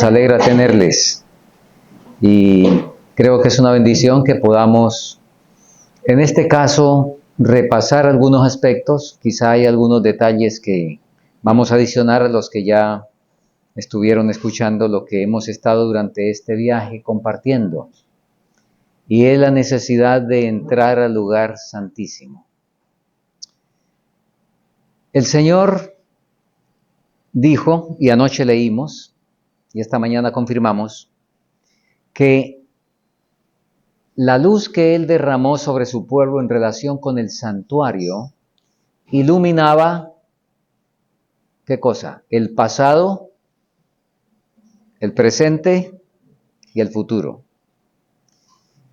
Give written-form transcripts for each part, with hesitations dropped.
alegra tenerles y creo que es una bendición que podamos, en este caso, repasar algunos aspectos. Quizá hay algunos detalles que vamos a adicionar a los que ya estuvieron escuchando lo que hemos estado durante este viaje compartiendo. Y es la necesidad de entrar al lugar santísimo. El Señor dijo, y anoche leímos, y esta mañana confirmamos, que la luz que Él derramó sobre su pueblo en relación con el santuario iluminaba, ¿qué cosa? El pasado, el presente y el futuro.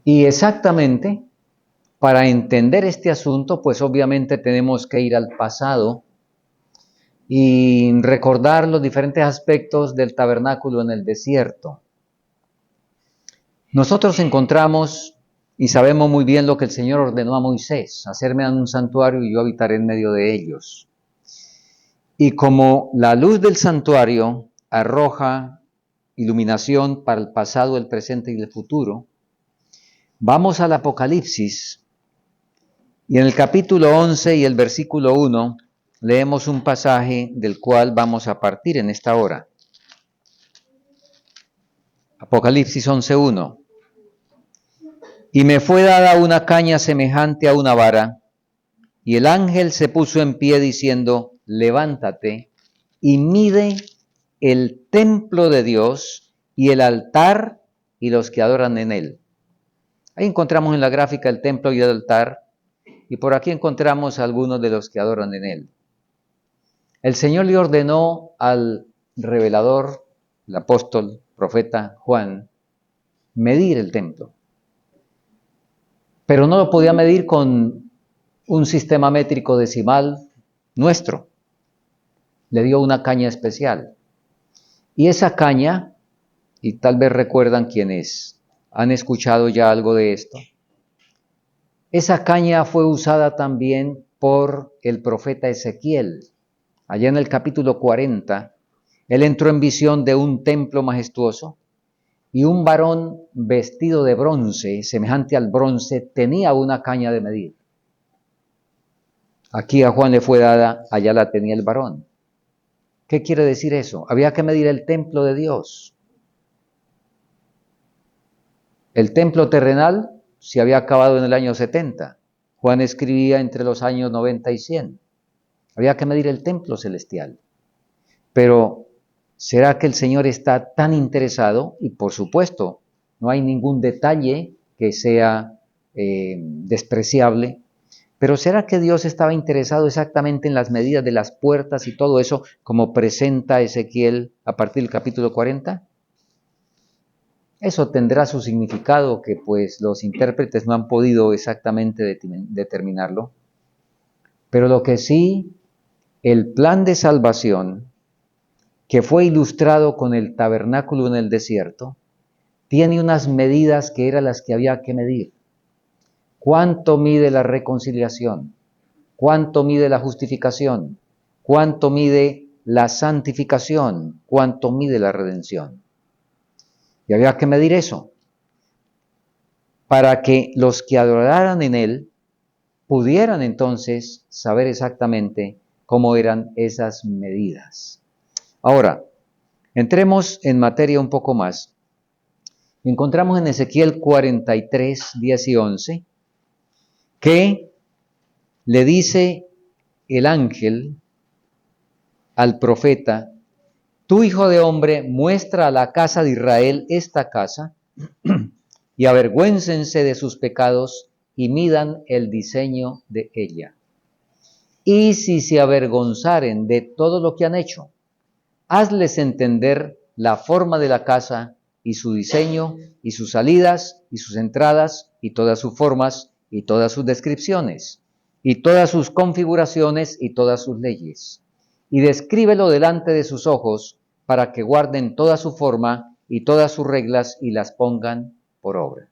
Y exactamente, para entender este asunto, pues obviamente tenemos que ir al pasado y recordar los diferentes aspectos del tabernáculo en el desierto. Nosotros encontramos y sabemos muy bien lo que el Señor ordenó a Moisés: hacerme un santuario y yo habitaré en medio de ellos. Y como la luz del santuario arroja iluminación para el pasado, el presente y el futuro, vamos al Apocalipsis y en el capítulo 11 y el versículo 1 leemos un pasaje del cual vamos a partir en esta hora. Apocalipsis 11:1. Y me fue dada una caña semejante a una vara, y el ángel se puso en pie diciendo: levántate y mide el templo de Dios y el altar y los que adoran en él. Ahí encontramos en la gráfica el templo y el altar, y por aquí encontramos a algunos de los que adoran en él. El Señor le ordenó al revelador, el apóstol, profeta Juan, medir el templo. Pero no lo podía medir con un sistema métrico decimal nuestro. Le dio una caña especial. Y esa caña, y tal vez recuerdan quienes han escuchado ya algo de esto, esa caña fue usada también por el profeta Ezequiel. Allá en el capítulo 40, él entró en visión de un templo majestuoso y un varón vestido de bronce, semejante al bronce, tenía una caña de medir. Aquí a Juan le fue dada, allá la tenía el varón. ¿Qué quiere decir eso? Había que medir el templo de Dios. El templo terrenal se había acabado en el año 70. Juan escribía entre los años 90 y 100. Había que medir el templo celestial. Pero ¿será que el Señor está tan interesado? Y por supuesto, no hay ningún detalle que sea despreciable. Pero ¿será que Dios estaba interesado exactamente en las medidas de las puertas y todo eso, como presenta Ezequiel a partir del capítulo 40? Eso tendrá su significado que pues los intérpretes no han podido exactamente determinarlo. Pero lo que sí, el plan de salvación que fue ilustrado con el tabernáculo en el desierto, tiene unas medidas que eran las que había que medir. ¿Cuánto mide la reconciliación? ¿Cuánto mide la justificación? ¿Cuánto mide la santificación? ¿Cuánto mide la redención? Y había que medir eso, para que los que adoraran en él pudieran entonces saber exactamente cómo eran esas medidas. Ahora, entremos en materia un poco más. Encontramos en Ezequiel 43, 10 y 11, que le dice el ángel al profeta: tú, hijo de hombre, muestra a la casa de Israel esta casa, y avergüéncense de sus pecados y midan el diseño de ella. Y si se avergonzaren de todo lo que han hecho, hazles entender la forma de la casa y su diseño y sus salidas y sus entradas y todas sus formas y todas sus descripciones y todas sus configuraciones y todas sus leyes. Y descríbelo delante de sus ojos para que guarden toda su forma y todas sus reglas y las pongan por obra.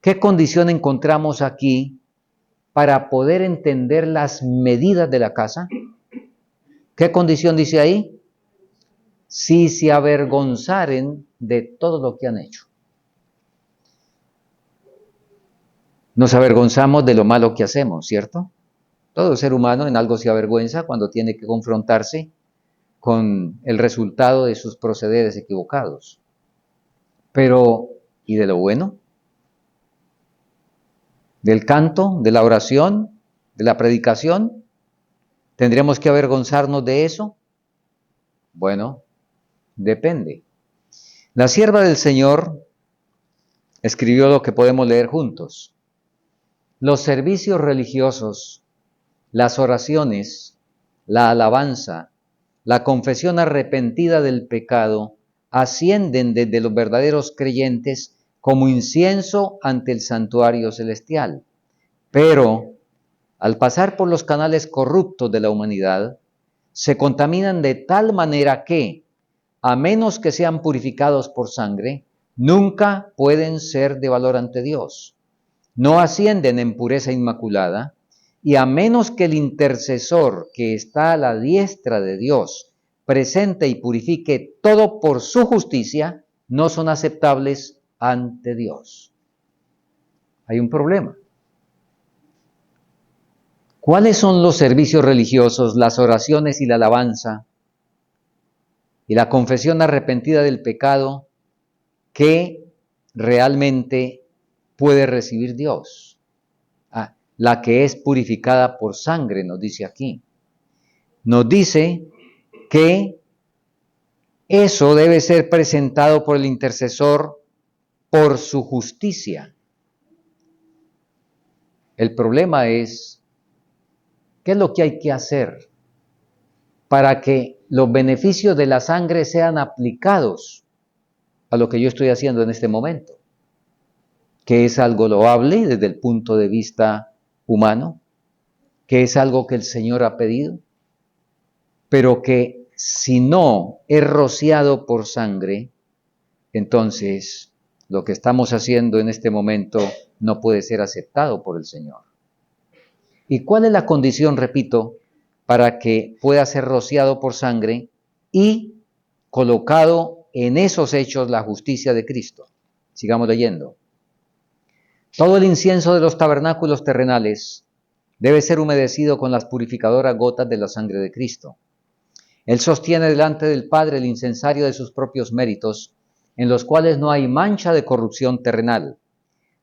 ¿Qué condición encontramos aquí para poder entender las medidas de la casa? ¿Qué condición dice ahí? si se avergonzaren de todo lo que han hecho. Nos avergonzamos de lo malo que hacemos, ¿cierto? Todo ser humano en algo se avergüenza cuando tiene que confrontarse con el resultado de sus procederes equivocados. Pero, ¿y de lo bueno? ¿Del canto, de la oración, de la predicación? ¿Tendríamos que avergonzarnos de eso? Bueno, depende. La sierva del Señor escribió lo que podemos leer juntos. Los servicios religiosos, las oraciones, la alabanza, la confesión arrepentida del pecado ascienden desde los verdaderos creyentes como incienso ante el santuario celestial. Pero, al pasar por los canales corruptos de la humanidad, se contaminan de tal manera que, a menos que sean purificados por sangre, nunca pueden ser de valor ante Dios. No ascienden en pureza inmaculada, y a menos que el intercesor que está a la diestra de Dios presente y purifique todo por su justicia, no son aceptables ante Dios. Hay un problema. ¿Cuáles son los servicios religiosos, las oraciones y la alabanza y la confesión arrepentida del pecado que realmente puede recibir Dios? La que es purificada por sangre, nos dice aquí. Nos dice que eso debe ser presentado por el intercesor por su justicia. El problema es, ¿qué es lo que hay que hacer para que los beneficios de la sangre sean aplicados a lo que yo estoy haciendo en este momento? Que es algo loable desde el punto de vista humano, que es algo que el Señor ha pedido, pero que si no es rociado por sangre, entonces lo que estamos haciendo en este momento no puede ser aceptado por el Señor. ¿Y cuál es la condición, repito, para que pueda ser rociado por sangre y colocado en esos hechos la justicia de Cristo? Sigamos leyendo. Todo el incienso de los tabernáculos terrenales debe ser humedecido con las purificadoras gotas de la sangre de Cristo. Él sostiene delante del Padre el incensario de sus propios méritos, en los cuales no hay mancha de corrupción terrenal.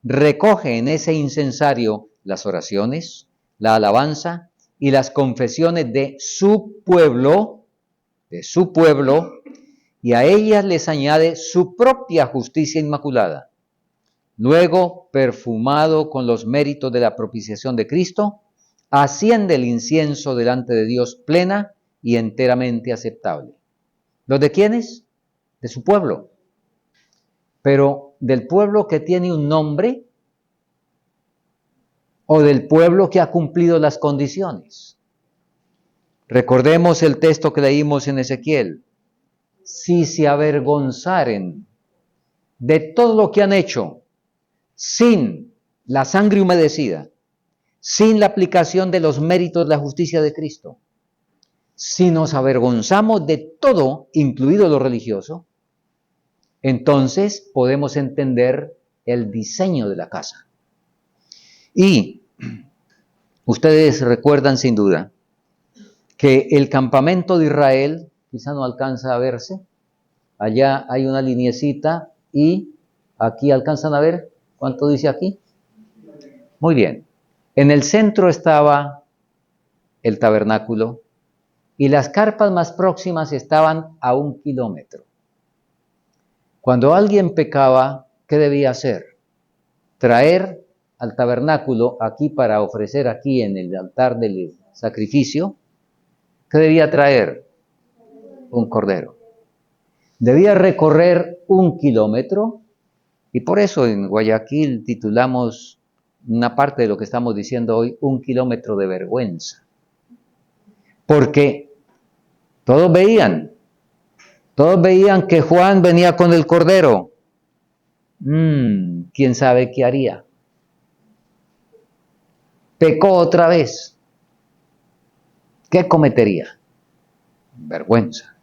Recoge en ese incensario las oraciones, la alabanza y las confesiones de su pueblo, y a ellas les añade su propia justicia inmaculada. Luego, perfumado con los méritos de la propiciación de Cristo, asciende el incienso delante de Dios plena y enteramente aceptable. ¿Los de quiénes? De su pueblo. Pero del pueblo que tiene un nombre o del pueblo que ha cumplido las condiciones. Recordemos el texto que leímos en Ezequiel. Si se avergonzaren de todo lo que han hecho sin la sangre humedecida, sin la aplicación de los méritos de la justicia de Cristo, si nos avergonzamos de todo, incluido lo religioso, entonces podemos entender el diseño de la casa. Y ustedes recuerdan sin duda que el campamento de Israel, quizá no alcanza a verse, allá hay una liniecita y aquí alcanzan a ver, ¿cuánto dice aquí? Muy bien. En el centro estaba el tabernáculo y las carpas más próximas estaban a 1 kilómetro. Cuando alguien pecaba, ¿qué debía hacer? Traer al tabernáculo aquí para ofrecer aquí en el altar del sacrificio. ¿Qué debía traer? Un cordero. Debía recorrer 1 kilómetro y por eso en Guayaquil titulamos una parte de lo que estamos diciendo hoy, 1 kilómetro de vergüenza. Porque todos veían que Juan venía con el cordero. ¿Quién sabe qué haría? Pecó otra vez. ¿Qué cometería? Vergüenza.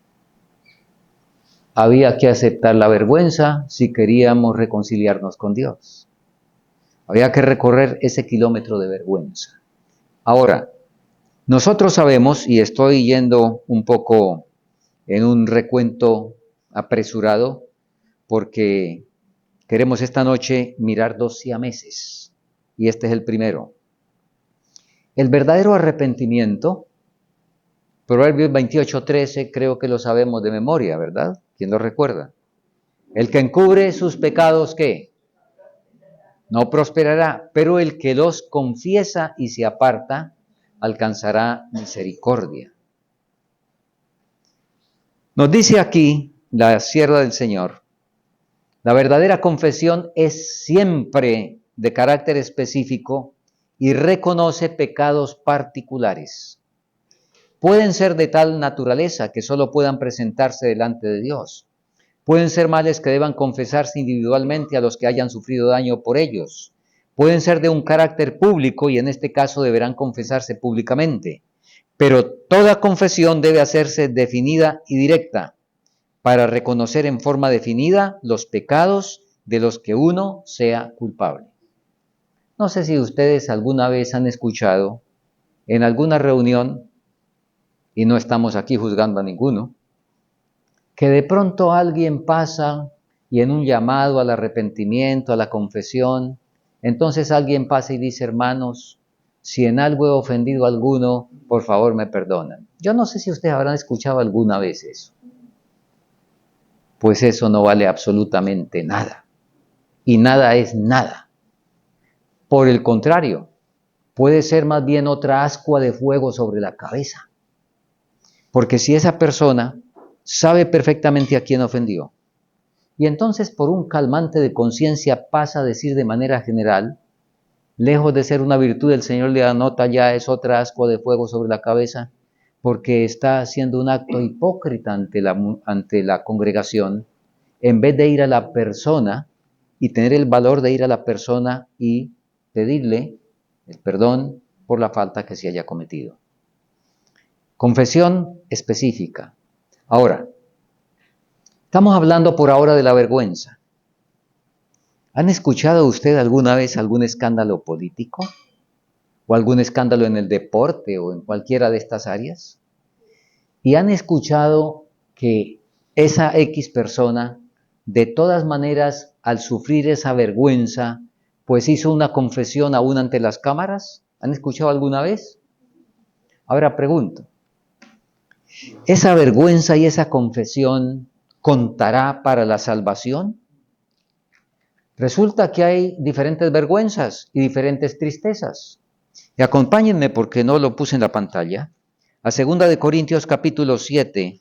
había que aceptar la vergüenza si queríamos reconciliarnos con Dios. Había que recorrer ese kilómetro de vergüenza. Ahora, nosotros sabemos, y estoy yendo un poco en un recuento apresurado, porque queremos esta noche mirar 2 siameses, y este es el primero. El verdadero arrepentimiento, Proverbios 28:13, creo que lo sabemos de memoria, ¿verdad? ¿Quién lo recuerda? El que encubre sus pecados, ¿qué? No prosperará, pero el que los confiesa y se aparta, alcanzará misericordia. Nos dice aquí la sierva del Señor, la verdadera confesión es siempre de carácter específico y reconoce pecados particulares. Pueden ser de tal naturaleza que solo puedan presentarse delante de Dios. Pueden ser males que deban confesarse individualmente a los que hayan sufrido daño por ellos. Pueden ser de un carácter público y en este caso deberán confesarse públicamente. Pero toda confesión debe hacerse definida y directa para reconocer en forma definida los pecados de los que uno sea culpable. No sé si ustedes alguna vez han escuchado en alguna reunión, y no estamos aquí juzgando a ninguno, que de pronto alguien pasa y en un llamado al arrepentimiento, a la confesión, entonces alguien pasa y dice, hermanos, si en algo he ofendido a alguno, por favor me perdonan. Yo no sé si ustedes habrán escuchado alguna vez eso. Pues eso no vale absolutamente nada. Y nada es nada. Por el contrario, puede ser más bien otra ascua de fuego sobre la cabeza. Porque si esa persona sabe perfectamente a quién ofendió, y entonces por un calmante de conciencia pasa a decir de manera general, lejos de ser una virtud del Señor le anota ya es otra ascua de fuego sobre la cabeza, porque está haciendo un acto hipócrita ante la congregación, en vez de ir a la persona y tener el valor de ir a la persona y pedirle el perdón por la falta que se haya cometido. Confesión específica. Ahora, estamos hablando por ahora de la vergüenza. ¿Han escuchado usted alguna vez algún escándalo político? ¿O algún escándalo en el deporte o en cualquiera de estas áreas? ¿Y han escuchado que esa X persona, de todas maneras, al sufrir esa vergüenza, pues hizo una confesión aún ante las cámaras? ¿Han escuchado alguna vez? Ahora pregunto, ¿esa vergüenza y esa confesión contará para la salvación? Resulta que hay diferentes vergüenzas y diferentes tristezas. Y acompáñenme porque no lo puse en la pantalla. A 2 Corintios capítulo 7.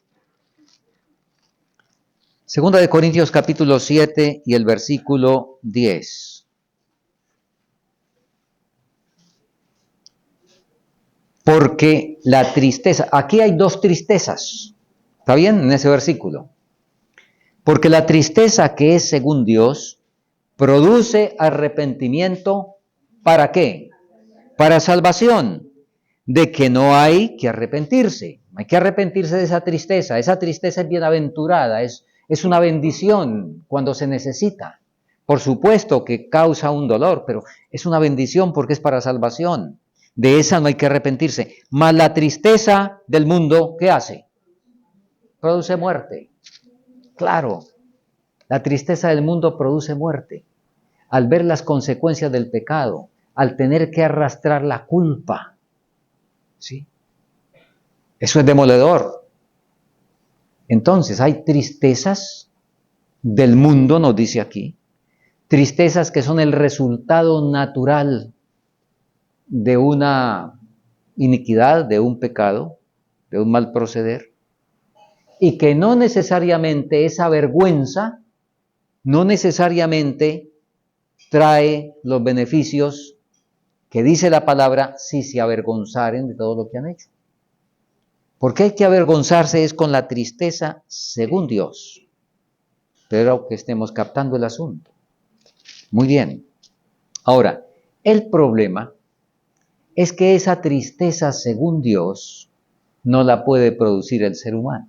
2 Corintios capítulo 7 y el versículo 10. Porque la tristeza, aquí hay 2 tristezas. ¿Está bien? En ese versículo. Porque la tristeza que es según Dios produce arrepentimiento, ¿para qué? Para salvación, de que no hay que arrepentirse. Hay que arrepentirse de esa tristeza. Esa tristeza es bienaventurada, es una bendición cuando se necesita. Por supuesto que causa un dolor, pero es una bendición porque es para salvación. De esa no hay que arrepentirse. Mas la tristeza del mundo, ¿qué hace? Produce muerte. Claro, la tristeza del mundo produce muerte. Al ver las consecuencias del pecado, al tener que arrastrar la culpa. ¿Sí? Eso es demoledor. Entonces, hay tristezas del mundo, nos dice aquí, tristezas que son el resultado natural de una iniquidad, de un pecado, de un mal proceder, y que no necesariamente esa vergüenza, no necesariamente trae los beneficios que dice la palabra si se avergonzaren de todo lo que han hecho. Porque hay que avergonzarse es con la tristeza según Dios. Pero que estemos captando el asunto. Muy bien. Ahora, el problema es que esa tristeza según Dios no la puede producir el ser humano.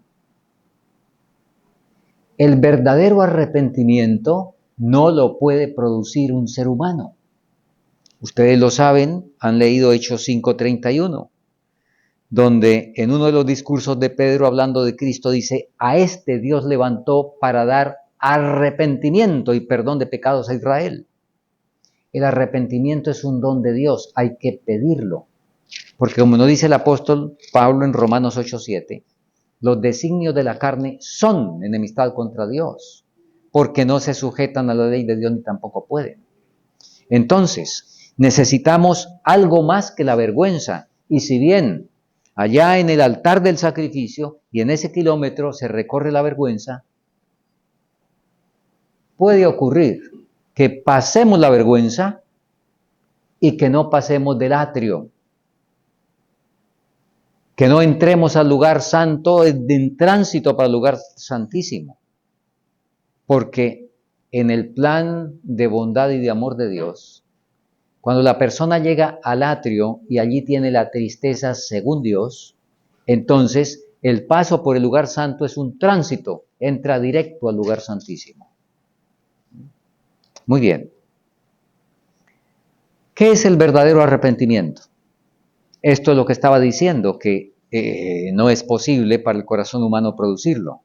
El verdadero arrepentimiento no lo puede producir un ser humano. Ustedes lo saben, han leído Hechos 5:31, donde en uno de los discursos de Pedro hablando de Cristo dice, a este Dios levantó para dar arrepentimiento y perdón de pecados a Israel. El arrepentimiento es un don de Dios, hay que pedirlo. Porque como nos dice el apóstol Pablo en Romanos 8:7, los designios de la carne son enemistad contra Dios, porque no se sujetan a la ley de Dios ni tampoco pueden. Entonces, necesitamos algo más que la vergüenza. Y si bien allá en el altar del sacrificio y en ese kilómetro se recorre la vergüenza, puede ocurrir que pasemos la vergüenza y que no pasemos del atrio, que no entremos al lugar santo en tránsito para el lugar santísimo, porque en el plan de bondad y de amor de Dios, cuando la persona llega al atrio y allí tiene la tristeza según Dios, entonces el paso por el lugar santo es un tránsito, entra directo al lugar santísimo. Muy bien. ¿Qué es el verdadero arrepentimiento? Esto es lo que estaba diciendo, que no es posible para el corazón humano producirlo.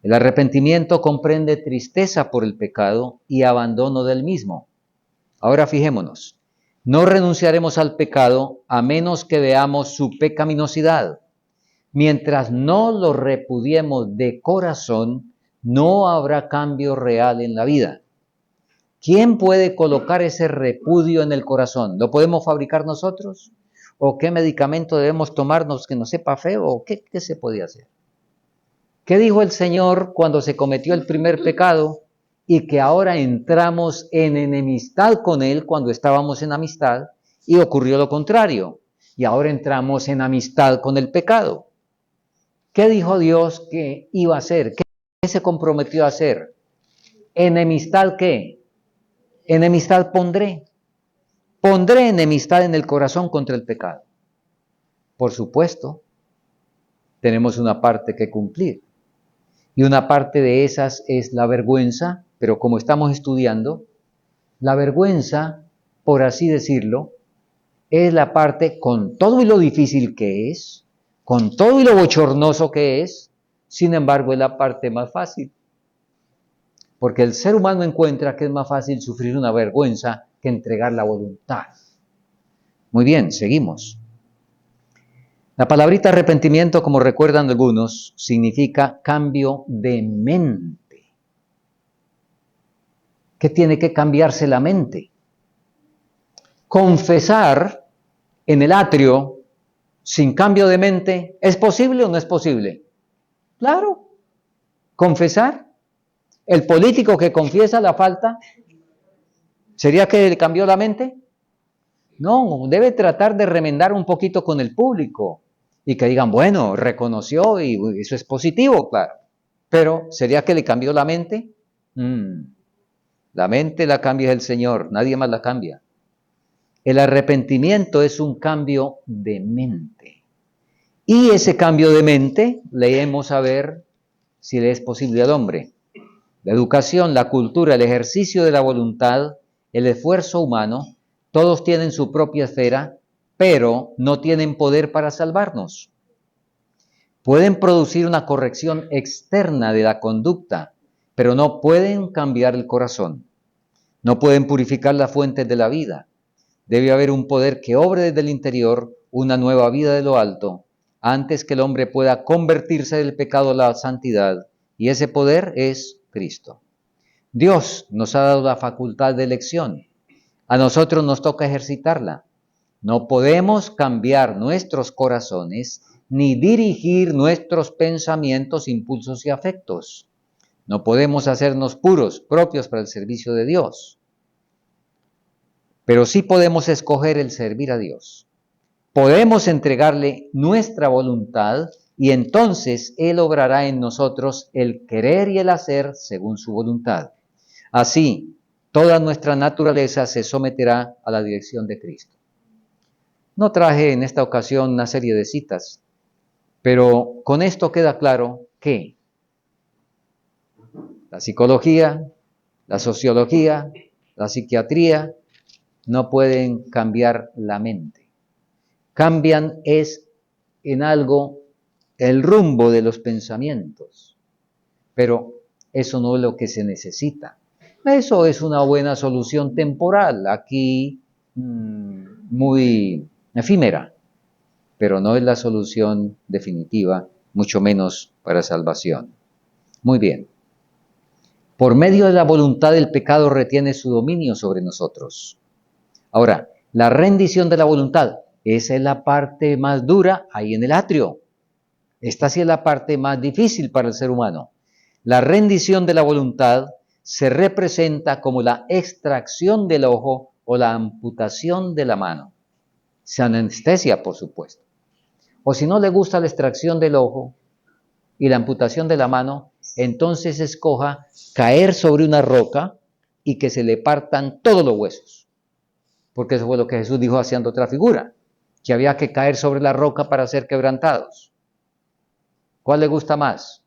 El arrepentimiento comprende tristeza por el pecado y abandono del mismo. Ahora fijémonos, no renunciaremos al pecado a menos que veamos su pecaminosidad. Mientras no lo repudiemos de corazón, no habrá cambio real en la vida. ¿Quién puede colocar ese repudio en el corazón? ¿Lo podemos fabricar nosotros? ¿O qué medicamento debemos tomarnos que nos sepa feo? ¿O qué se puede hacer? ¿Qué dijo el Señor cuando se cometió el primer pecado y que ahora entramos en enemistad con Él cuando estábamos en amistad y ocurrió lo contrario? Y ahora entramos en amistad con el pecado. ¿Qué dijo Dios que iba a hacer? ¿Qué se comprometió a hacer? ¿Enemistad qué? Enemistad pondré. Pondré enemistad en el corazón contra el pecado. Por supuesto, tenemos una parte que cumplir. Y una parte de esas es la vergüenza, pero como estamos estudiando, la vergüenza, por así decirlo, es la parte con todo y lo difícil que es, con todo y lo bochornoso que es, sin embargo es la parte más fácil. Porque el ser humano encuentra que es más fácil sufrir una vergüenza que entregar la voluntad. Muy bien, seguimos. La palabrita arrepentimiento, como recuerdan algunos, significa cambio de mente. ¿Qué tiene que cambiarse la mente? Confesar en el atrio sin cambio de mente, ¿es posible o no es posible? Claro, confesar. El político que confiesa la falta, ¿sería que le cambió la mente? No, debe tratar de remendar un poquito con el público y que digan, bueno, reconoció y eso es positivo, claro. Pero, ¿sería que le cambió la mente? La mente la cambia el Señor, nadie más la cambia. El arrepentimiento es un cambio de mente. Y ese cambio de mente, leemos a ver si le es posible al hombre. La educación, la cultura, el ejercicio de la voluntad, el esfuerzo humano, todos tienen su propia esfera, pero no tienen poder para salvarnos. Pueden producir una corrección externa de la conducta, pero no pueden cambiar el corazón. No pueden purificar las fuentes de la vida. Debe haber un poder que obre desde el interior una nueva vida de lo alto, antes que el hombre pueda convertirse del pecado a la santidad, y ese poder es Cristo. Dios nos ha dado la facultad de elección. A nosotros nos toca ejercitarla. No podemos cambiar nuestros corazones ni dirigir nuestros pensamientos, impulsos y afectos. No podemos hacernos puros, propios para el servicio de Dios. Pero sí podemos escoger el servir a Dios. Podemos entregarle nuestra voluntad y entonces Él obrará en nosotros el querer y el hacer según su voluntad. Así, toda nuestra naturaleza se someterá a la dirección de Cristo. No traje en esta ocasión una serie de citas, pero con esto queda claro que La psicología, la sociología, la psiquiatría no pueden cambiar la mente. Cambian es en algo el rumbo de los pensamientos, pero eso no es lo que se necesita. Eso es una buena solución temporal, aquí muy efímera, pero no es la solución definitiva, mucho menos para salvación. Muy bien. Por medio de la voluntad el pecado retiene su dominio sobre nosotros. Ahora, la rendición de la voluntad, esa es la parte más dura ahí en el atrio. Esta sí es la parte más difícil para el ser humano. La rendición de la voluntad se representa como la extracción del ojo o la amputación de la mano. Se anestesia, por supuesto. O si no le gusta la extracción del ojo y la amputación de la mano, entonces escoja caer sobre una roca y que se le partan todos los huesos. Porque eso fue lo que Jesús dijo haciendo otra figura, que había que caer sobre la roca para ser quebrantados. ¿Cuál le gusta más?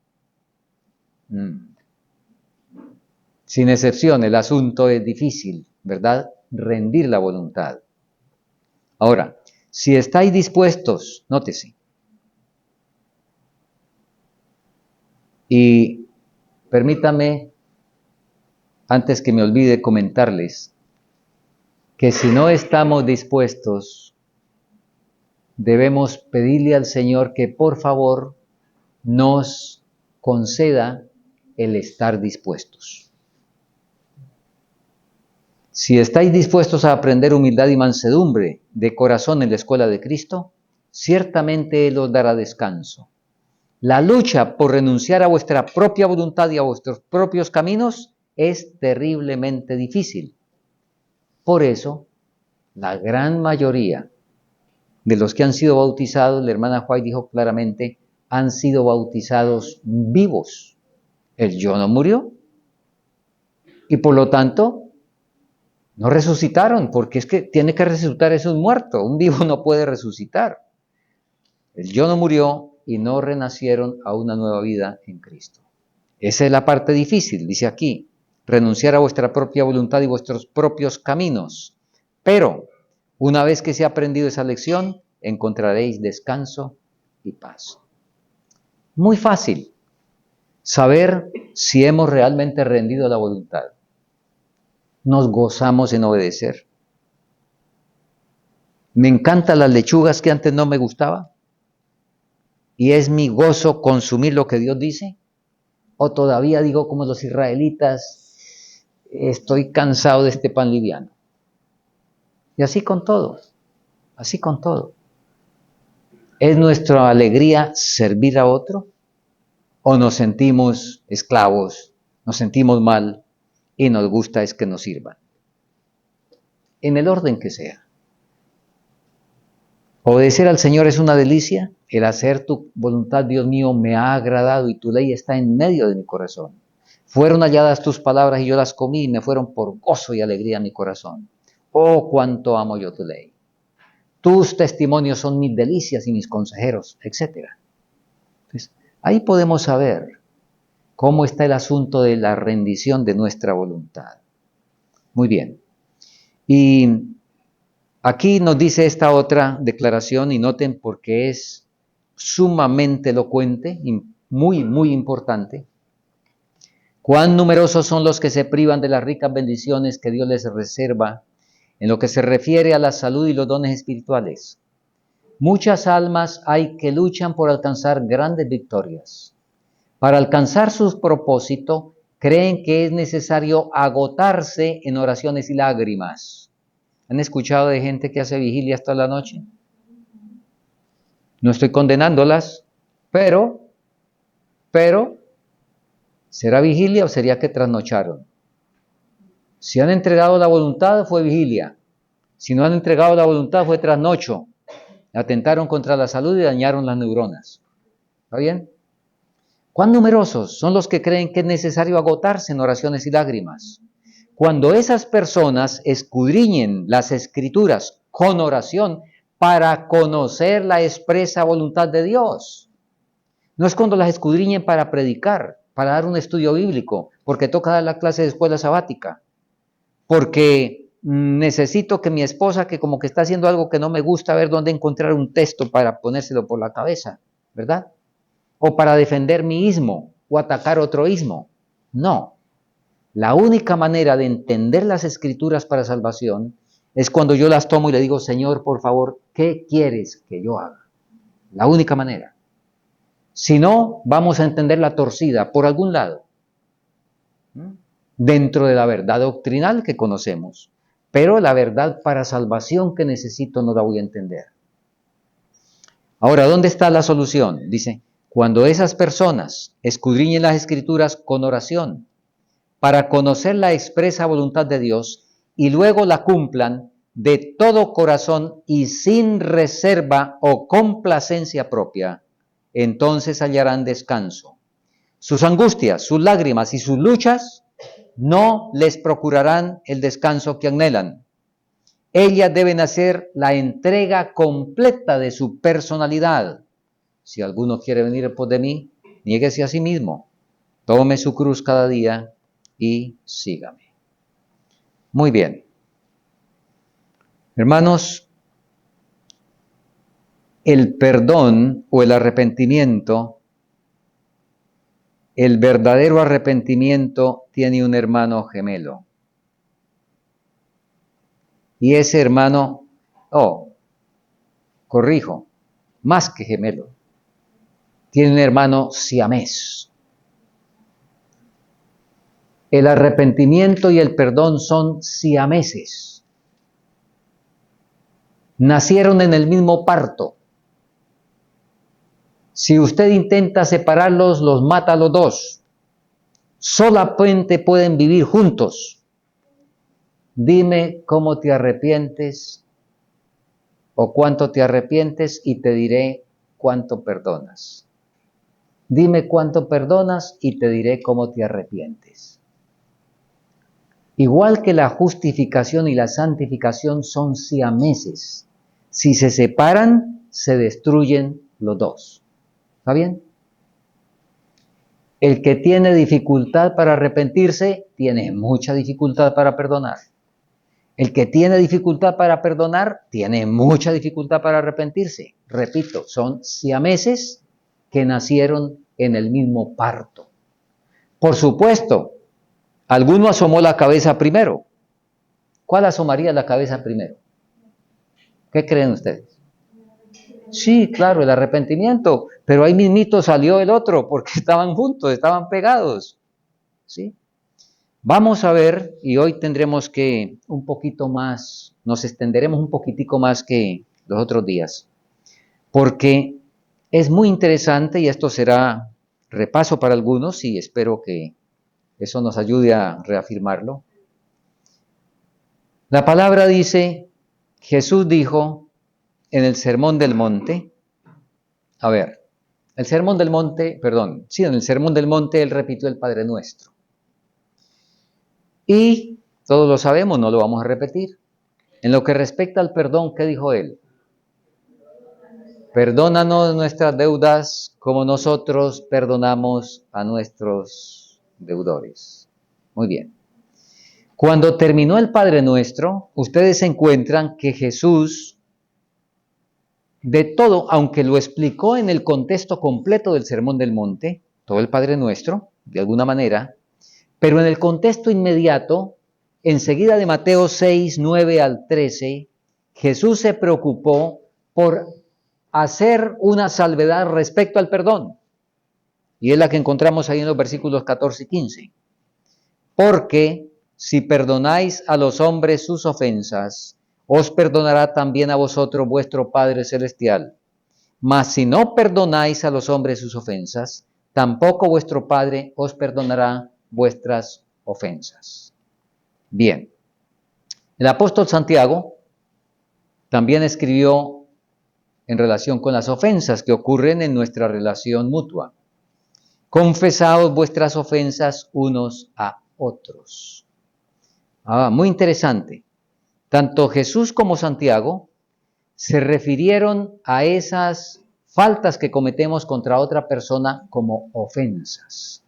Sin excepción, el asunto es difícil, ¿verdad? Rendir la voluntad. Ahora, si estáis dispuestos, nótese, y permítame, antes que me olvide, comentarles que si no estamos dispuestos, debemos pedirle al Señor que por favor nos conceda el estar dispuestos. Si estáis dispuestos a aprender humildad y mansedumbre de corazón en la escuela de Cristo, ciertamente Él os dará descanso. La lucha por renunciar a vuestra propia voluntad y a vuestros propios caminos es terriblemente difícil. Por eso, la gran mayoría de los que han sido bautizados, la hermana White dijo claramente, han sido bautizados vivos. El yo no murió. Y por lo tanto, no resucitaron, porque es que tiene que resucitar, es un muerto. Un vivo no puede resucitar. El yo no murió y no renacieron a una nueva vida en Cristo. Esa es la parte difícil, dice aquí. Renunciar a vuestra propia voluntad y vuestros propios caminos. Pero, una vez que se ha aprendido esa lección, encontraréis descanso y paz. Muy fácil saber si hemos realmente rendido la voluntad. Nos gozamos en obedecer. Me encantan las lechugas que antes no me gustaba. Y es mi gozo consumir lo que Dios dice. O todavía digo como los israelitas, estoy cansado de este pan liviano. Y así con todo. Así con todo. ¿Es nuestra alegría servir a otro? ¿O nos sentimos esclavos, nos sentimos mal y nos gusta es que nos sirvan? En el orden que sea. Obedecer al Señor es una delicia. El hacer tu voluntad, Dios mío, me ha agradado y tu ley está en medio de mi corazón. Fueron halladas tus palabras y yo las comí y me fueron por gozo y alegría a mi corazón. Oh, cuánto amo yo tu ley. Tus testimonios son mis delicias y mis consejeros, etc. Entonces, ahí podemos saber cómo está el asunto de la rendición de nuestra voluntad. Muy bien. Y aquí nos dice esta otra declaración, y noten porque es sumamente elocuente y muy, muy importante. Cuán numerosos son los que se privan de las ricas bendiciones que Dios les reserva en lo que se refiere a la salud y los dones espirituales. Muchas almas hay que luchan por alcanzar grandes victorias. Para alcanzar su propósito, creen que es necesario agotarse en oraciones y lágrimas. ¿Han escuchado de gente que hace vigilia hasta la noche? No estoy condenándolas, pero, ¿será vigilia o sería que trasnocharon? Si han entregado la voluntad, fue vigilia. Si no han entregado la voluntad, fue trasnocho. Atentaron contra la salud y dañaron las neuronas. ¿Está bien? ¿Cuán numerosos son los que creen que es necesario agotarse en oraciones y lágrimas? Cuando esas personas escudriñen las Escrituras con oración para conocer la expresa voluntad de Dios. No es cuando las escudriñen para predicar, para dar un estudio bíblico, porque toca dar la clase de escuela sabática, porque necesito que mi esposa, que como que está haciendo algo que no me gusta, ver dónde encontrar un texto para ponérselo por la cabeza, ¿verdad? O para defender mi ismo o atacar otro ismo. No. La única manera de entender las escrituras para salvación es cuando yo las tomo y le digo, Señor, por favor, ¿qué quieres que yo haga? La única manera. Si no, vamos a entender la torcida por algún lado, dentro de la verdad doctrinal que conocemos, pero la verdad para salvación que necesito no la voy a entender. Ahora, ¿dónde está la solución? Dice, cuando esas personas escudriñen las escrituras con oración, para conocer la expresa voluntad de Dios y luego la cumplan de todo corazón y sin reserva o complacencia propia, entonces hallarán descanso. Sus angustias, sus lágrimas y sus luchas no les procurarán el descanso que anhelan. Ellas deben hacer la entrega completa de su personalidad. Si alguno quiere venir en pos de mí, niéguese a sí mismo, tome su cruz cada día y sígame. Muy bien. Hermanos, el perdón o el arrepentimiento, el verdadero arrepentimiento tiene un hermano gemelo. Y ese hermano, corrijo, más que gemelo, tiene un hermano siamés. El arrepentimiento y el perdón son siameses. Nacieron en el mismo parto. Si usted intenta separarlos, los mata a los dos. Solamente pueden vivir juntos. Dime cómo te arrepientes o cuánto te arrepientes y te diré cuánto perdonas. Dime cuánto perdonas y te diré cómo te arrepientes. Igual que la justificación y la santificación son siameses. Si se separan, se destruyen los dos. ¿Está bien? El que tiene dificultad para arrepentirse, tiene mucha dificultad para perdonar. El que tiene dificultad para perdonar, tiene mucha dificultad para arrepentirse. Repito, son siameses que nacieron en el mismo parto. Por supuesto, alguno asomó la cabeza primero. ¿Cuál asomaría la cabeza primero? ¿Qué creen ustedes? Sí, claro, el arrepentimiento, pero ahí mismito salió el otro porque estaban juntos, estaban pegados. ¿Sí? Vamos a ver, y hoy tendremos que un poquito más, nos extenderemos un poquitico más que los otros días, porque es muy interesante y esto será repaso para algunos y espero que eso nos ayude a reafirmarlo. La palabra dice, Jesús dijo en el Sermón del Monte, en el Sermón del Monte Él repitió el Padre Nuestro. Y todos lo sabemos, no lo vamos a repetir. En lo que respecta al perdón, ¿qué dijo Él? Perdónanos nuestras deudas como nosotros perdonamos a nuestros deudores. Muy bien. Cuando terminó el Padre Nuestro, ustedes encuentran que Jesús, de todo, aunque lo explicó en el contexto completo del Sermón del Monte, todo el Padre Nuestro, de alguna manera, pero en el contexto inmediato, enseguida de Mateo 6, 9 al 13, Jesús se preocupó por hacer una salvedad respecto al perdón. Y es la que encontramos ahí en los versículos 14 y 15. Porque si perdonáis a los hombres sus ofensas, os perdonará también a vosotros vuestro Padre Celestial. Mas si no perdonáis a los hombres sus ofensas, tampoco vuestro Padre os perdonará vuestras ofensas. Bien, el apóstol Santiago también escribió en relación con las ofensas que ocurren en nuestra relación mutua. Confesaos vuestras ofensas unos a otros. Muy interesante. Tanto Jesús como Santiago se refirieron a esas faltas que cometemos contra otra persona como ofensas.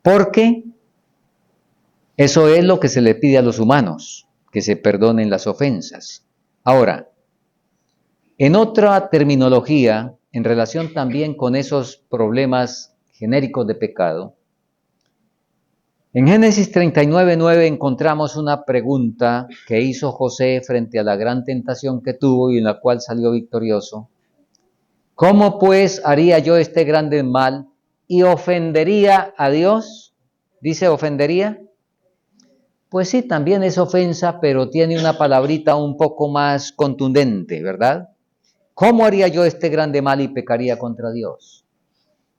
Porque Eso es lo que se le pide a los humanos, que se perdonen las ofensas. Ahora, en otra terminología, en relación también con esos problemas genéricos de pecado, en Génesis 39:9 encontramos una pregunta que hizo José frente a la gran tentación que tuvo y en la cual salió victorioso. ¿Cómo pues haría yo este grande mal y ofendería a Dios? ¿Dice ofendería? Pues sí, también es ofensa, pero tiene una palabrita un poco más contundente, ¿verdad? ¿Cómo haría yo este grande mal y pecaría contra Dios?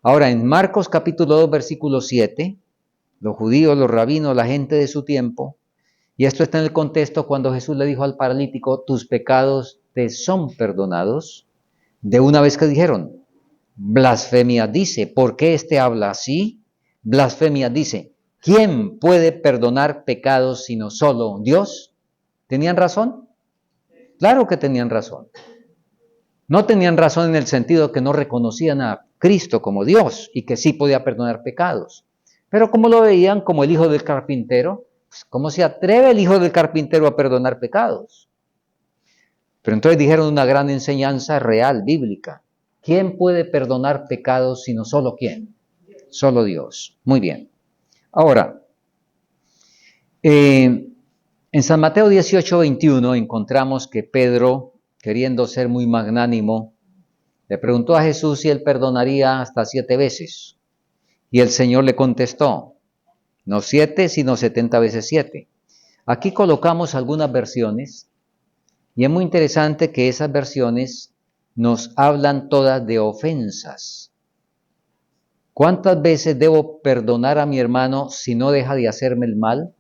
Ahora, en Marcos capítulo 2, versículo 7, los judíos, los rabinos, la gente de su tiempo, y esto está en el contexto cuando Jesús le dijo al paralítico, tus pecados te son perdonados, de una vez que dijeron, blasfemia dice, ¿por qué éste habla así? Blasfemia dice, ¿quién puede perdonar pecados sino solo Dios? ¿Tenían razón? Claro que tenían razón. No tenían razón en el sentido que no reconocían a Cristo como Dios y que sí podía perdonar pecados. Pero como lo veían como el hijo del carpintero, pues, ¿cómo se atreve el hijo del carpintero a perdonar pecados? Pero entonces dijeron una gran enseñanza real, bíblica. ¿Quién puede perdonar pecados sino solo quién? Solo Dios. Muy bien. Ahora, en San Mateo 18:21 encontramos que Pedro, queriendo ser muy magnánimo, le preguntó a Jesús si él perdonaría hasta 7 veces. Y el Señor le contestó, no 7, sino 70 veces 7. Aquí colocamos algunas versiones y es muy interesante que esas versiones nos hablan todas de ofensas. ¿Cuántas veces debo perdonar a mi hermano si no deja de hacerme el mal?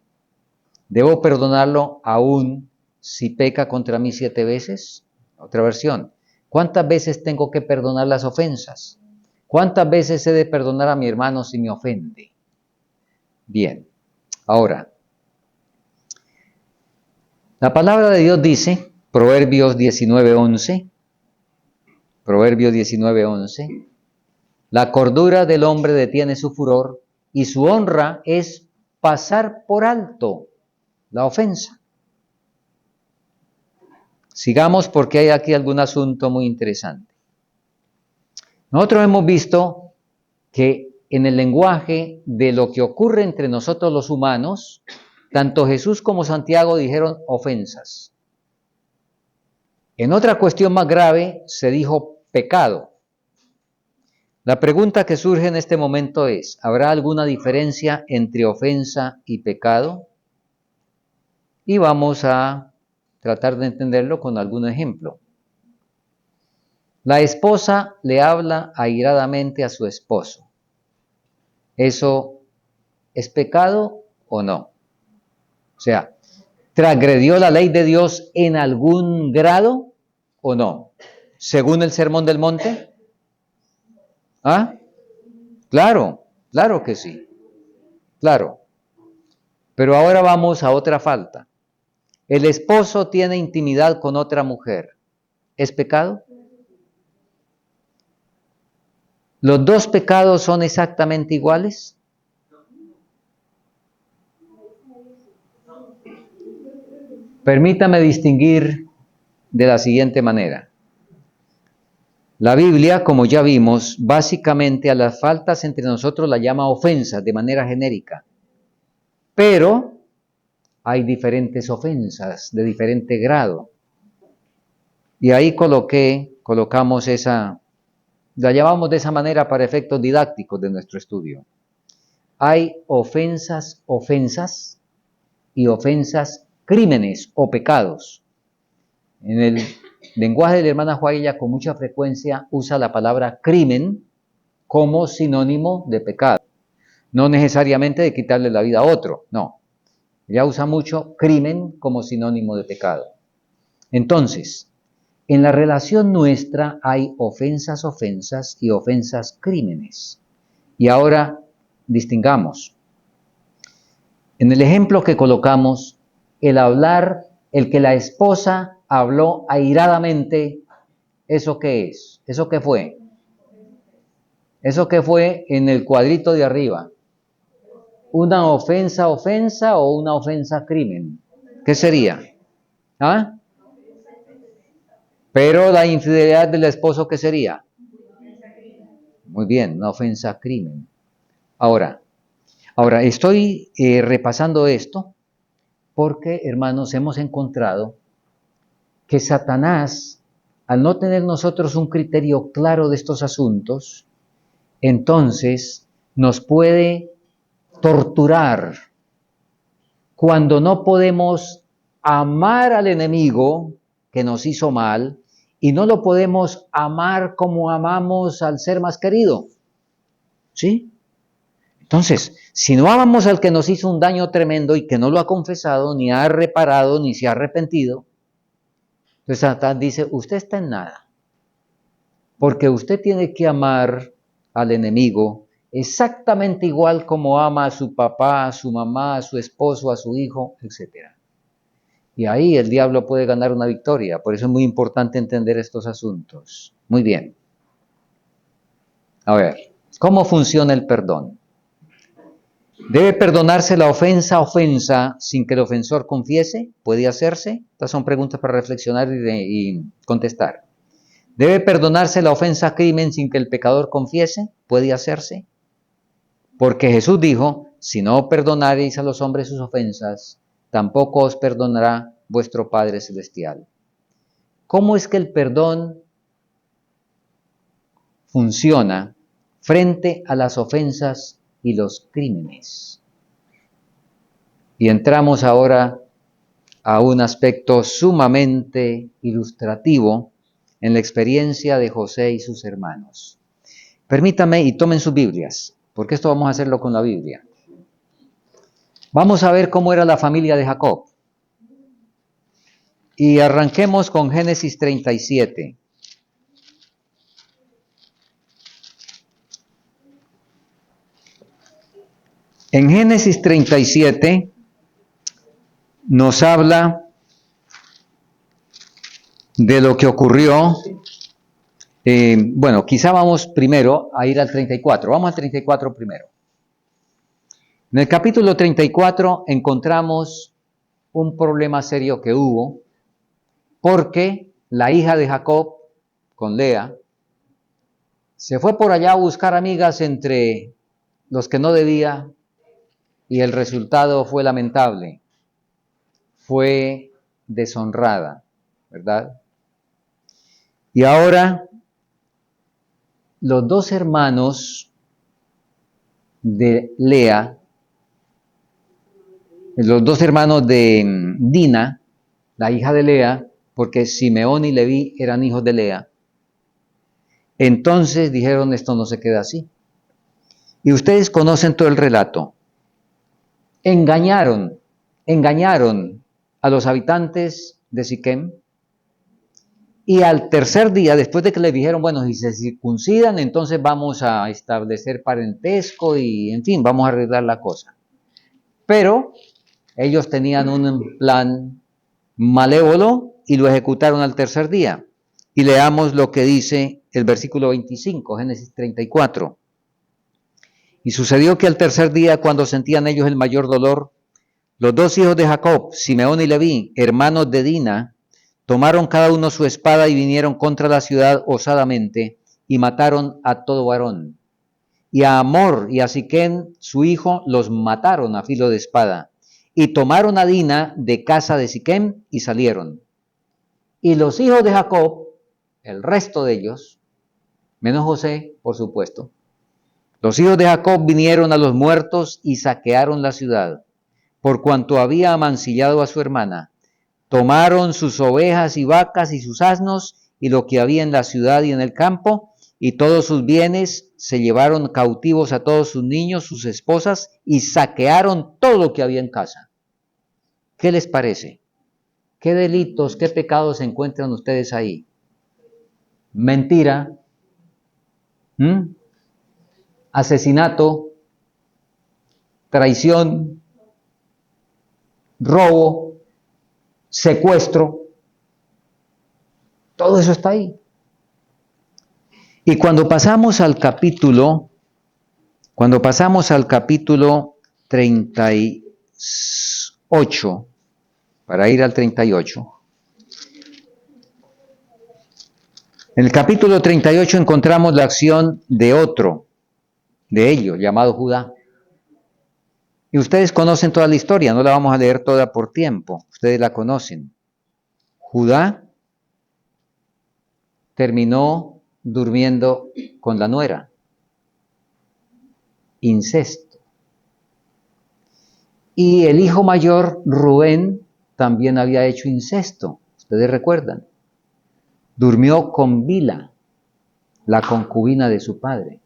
¿Debo perdonarlo aún si peca contra mí 7 veces? Otra versión. ¿Cuántas veces tengo que perdonar las ofensas? ¿Cuántas veces he de perdonar a mi hermano si me ofende? Bien, ahora, la palabra de Dios dice, Proverbios 19:11, la cordura del hombre detiene su furor y su honra es pasar por alto la ofensa. Sigamos porque hay aquí algún asunto muy interesante. Nosotros hemos visto que en el lenguaje de lo que ocurre entre nosotros los humanos, tanto Jesús como Santiago dijeron ofensas. En otra cuestión más grave se dijo pecado. La pregunta que surge en este momento es, ¿habrá alguna diferencia entre ofensa y pecado? Y vamos a tratar de entenderlo con algún ejemplo. La esposa le habla airadamente a su esposo. ¿Eso es pecado o no? O sea, ¿transgredió la ley de Dios en algún grado o no? Según el Sermón del Monte. ¿Ah? Claro, claro que sí. Claro. Pero ahora vamos a otra falta. El esposo tiene intimidad con otra mujer. ¿Es pecado? ¿Los dos pecados son exactamente iguales? Permítame distinguir de la siguiente manera. La Biblia, como ya vimos, básicamente a las faltas entre nosotros la llama ofensas de manera genérica. Pero hay diferentes ofensas de diferente grado. Y ahí colocamos esa, la llamamos de esa manera para efectos didácticos de nuestro estudio. Hay ofensas y ofensas crímenes o pecados. En el lenguaje de la hermana Juárez con mucha frecuencia usa la palabra crimen como sinónimo de pecado. No necesariamente de quitarle la vida a otro, no. Ella usa mucho crimen como sinónimo de pecado. Entonces, en la relación nuestra hay ofensas y ofensas crímenes. Y ahora distingamos. En el ejemplo que colocamos, el que la esposa habló airadamente, ¿eso qué es? ¿Eso qué fue? Eso que fue en el cuadrito de arriba. ¿Una ofensa ofensa o una ofensa crimen? ¿Qué sería? ¿Ah? Pero la infidelidad del esposo, ¿qué sería? Muy bien, una ofensa crimen. Ahora estoy repasando esto porque, hermanos, hemos encontrado que Satanás, al no tener nosotros un criterio claro de estos asuntos, entonces nos puede torturar cuando no podemos amar al enemigo que nos hizo mal y no lo podemos amar como amamos al ser más querido. ¿Sí? Entonces, si no amamos al que nos hizo un daño tremendo y que no lo ha confesado, ni ha reparado, ni se ha arrepentido, entonces Satanás dice, usted está en nada. Porque usted tiene que amar al enemigo exactamente igual como ama a su papá, a su mamá, a su esposo, a su hijo, etc. Y ahí el diablo puede ganar una victoria. Por eso es muy importante entender estos asuntos. Muy bien. A ver, ¿cómo funciona el perdón? ¿Debe perdonarse la ofensa sin que el ofensor confiese? ¿Puede hacerse? Estas son preguntas para reflexionar y contestar. ¿Debe perdonarse la ofensa crimen sin que el pecador confiese? ¿Puede hacerse? Porque Jesús dijo, si no perdonareis a los hombres sus ofensas, tampoco os perdonará vuestro Padre Celestial. ¿Cómo es que el perdón funciona frente a las ofensas y los crímenes? Y entramos ahora a un aspecto sumamente ilustrativo en la experiencia de José y sus hermanos. Permítanme y tomen sus Biblias, porque esto vamos a hacerlo con la Biblia. Vamos a ver cómo era la familia de Jacob. Y arranquemos con Génesis 37. En Génesis 37 nos habla de lo que ocurrió. Bueno, quizá vamos primero a ir al 34. Vamos al 34 primero. En el capítulo 34 encontramos un problema serio que hubo porque la hija de Jacob, con Lea, se fue por allá a buscar amigas entre los que no debía y el resultado fue lamentable. Fue deshonrada, ¿verdad? Y ahora los dos hermanos de Lea, los dos hermanos de Dina, la hija de Lea, porque Simeón y Leví eran hijos de Lea, entonces dijeron, esto no se queda así. Y ustedes conocen todo el relato. Engañaron a los habitantes de Siquem, y al tercer día, después de que les dijeron, bueno, si se circuncidan, entonces vamos a establecer parentesco y, en fin, vamos a arreglar la cosa. Pero ellos tenían un plan malévolo y lo ejecutaron al tercer día. Y leamos lo que dice el versículo 25, Génesis 34. Y sucedió que al tercer día, cuando sentían ellos el mayor dolor, los dos hijos de Jacob, Simeón y Leví, hermanos de Dina, tomaron cada uno su espada y vinieron contra la ciudad osadamente y mataron a todo varón. Y a Amor y a Siquén, su hijo, los mataron a filo de espada. Y tomaron a Dina de casa de Siquem y salieron. Y los hijos de Jacob, el resto de ellos, menos José, por supuesto, los hijos de Jacob vinieron a los muertos y saquearon la ciudad, por cuanto había amancillado a su hermana. Tomaron sus ovejas y vacas y sus asnos y lo que había en la ciudad y en el campo, y todos sus bienes, se llevaron cautivos a todos sus niños, sus esposas, y saquearon todo lo que había en casa. ¿Qué les parece? ¿Qué delitos, qué pecados encuentran ustedes ahí? Mentira, asesinato, traición, robo, secuestro, todo eso está ahí. Y cuando pasamos al capítulo 38, para ir al 38. En el capítulo 38 encontramos la acción de otro de ellos, llamado Judá. Y ustedes conocen toda la historia, no la vamos a leer toda por tiempo, ustedes la conocen. Judá terminó durmiendo con la nuera. Incesto. Y el hijo mayor, Rubén, también había hecho incesto, ustedes recuerdan. Durmió con Bila, la concubina de su padre.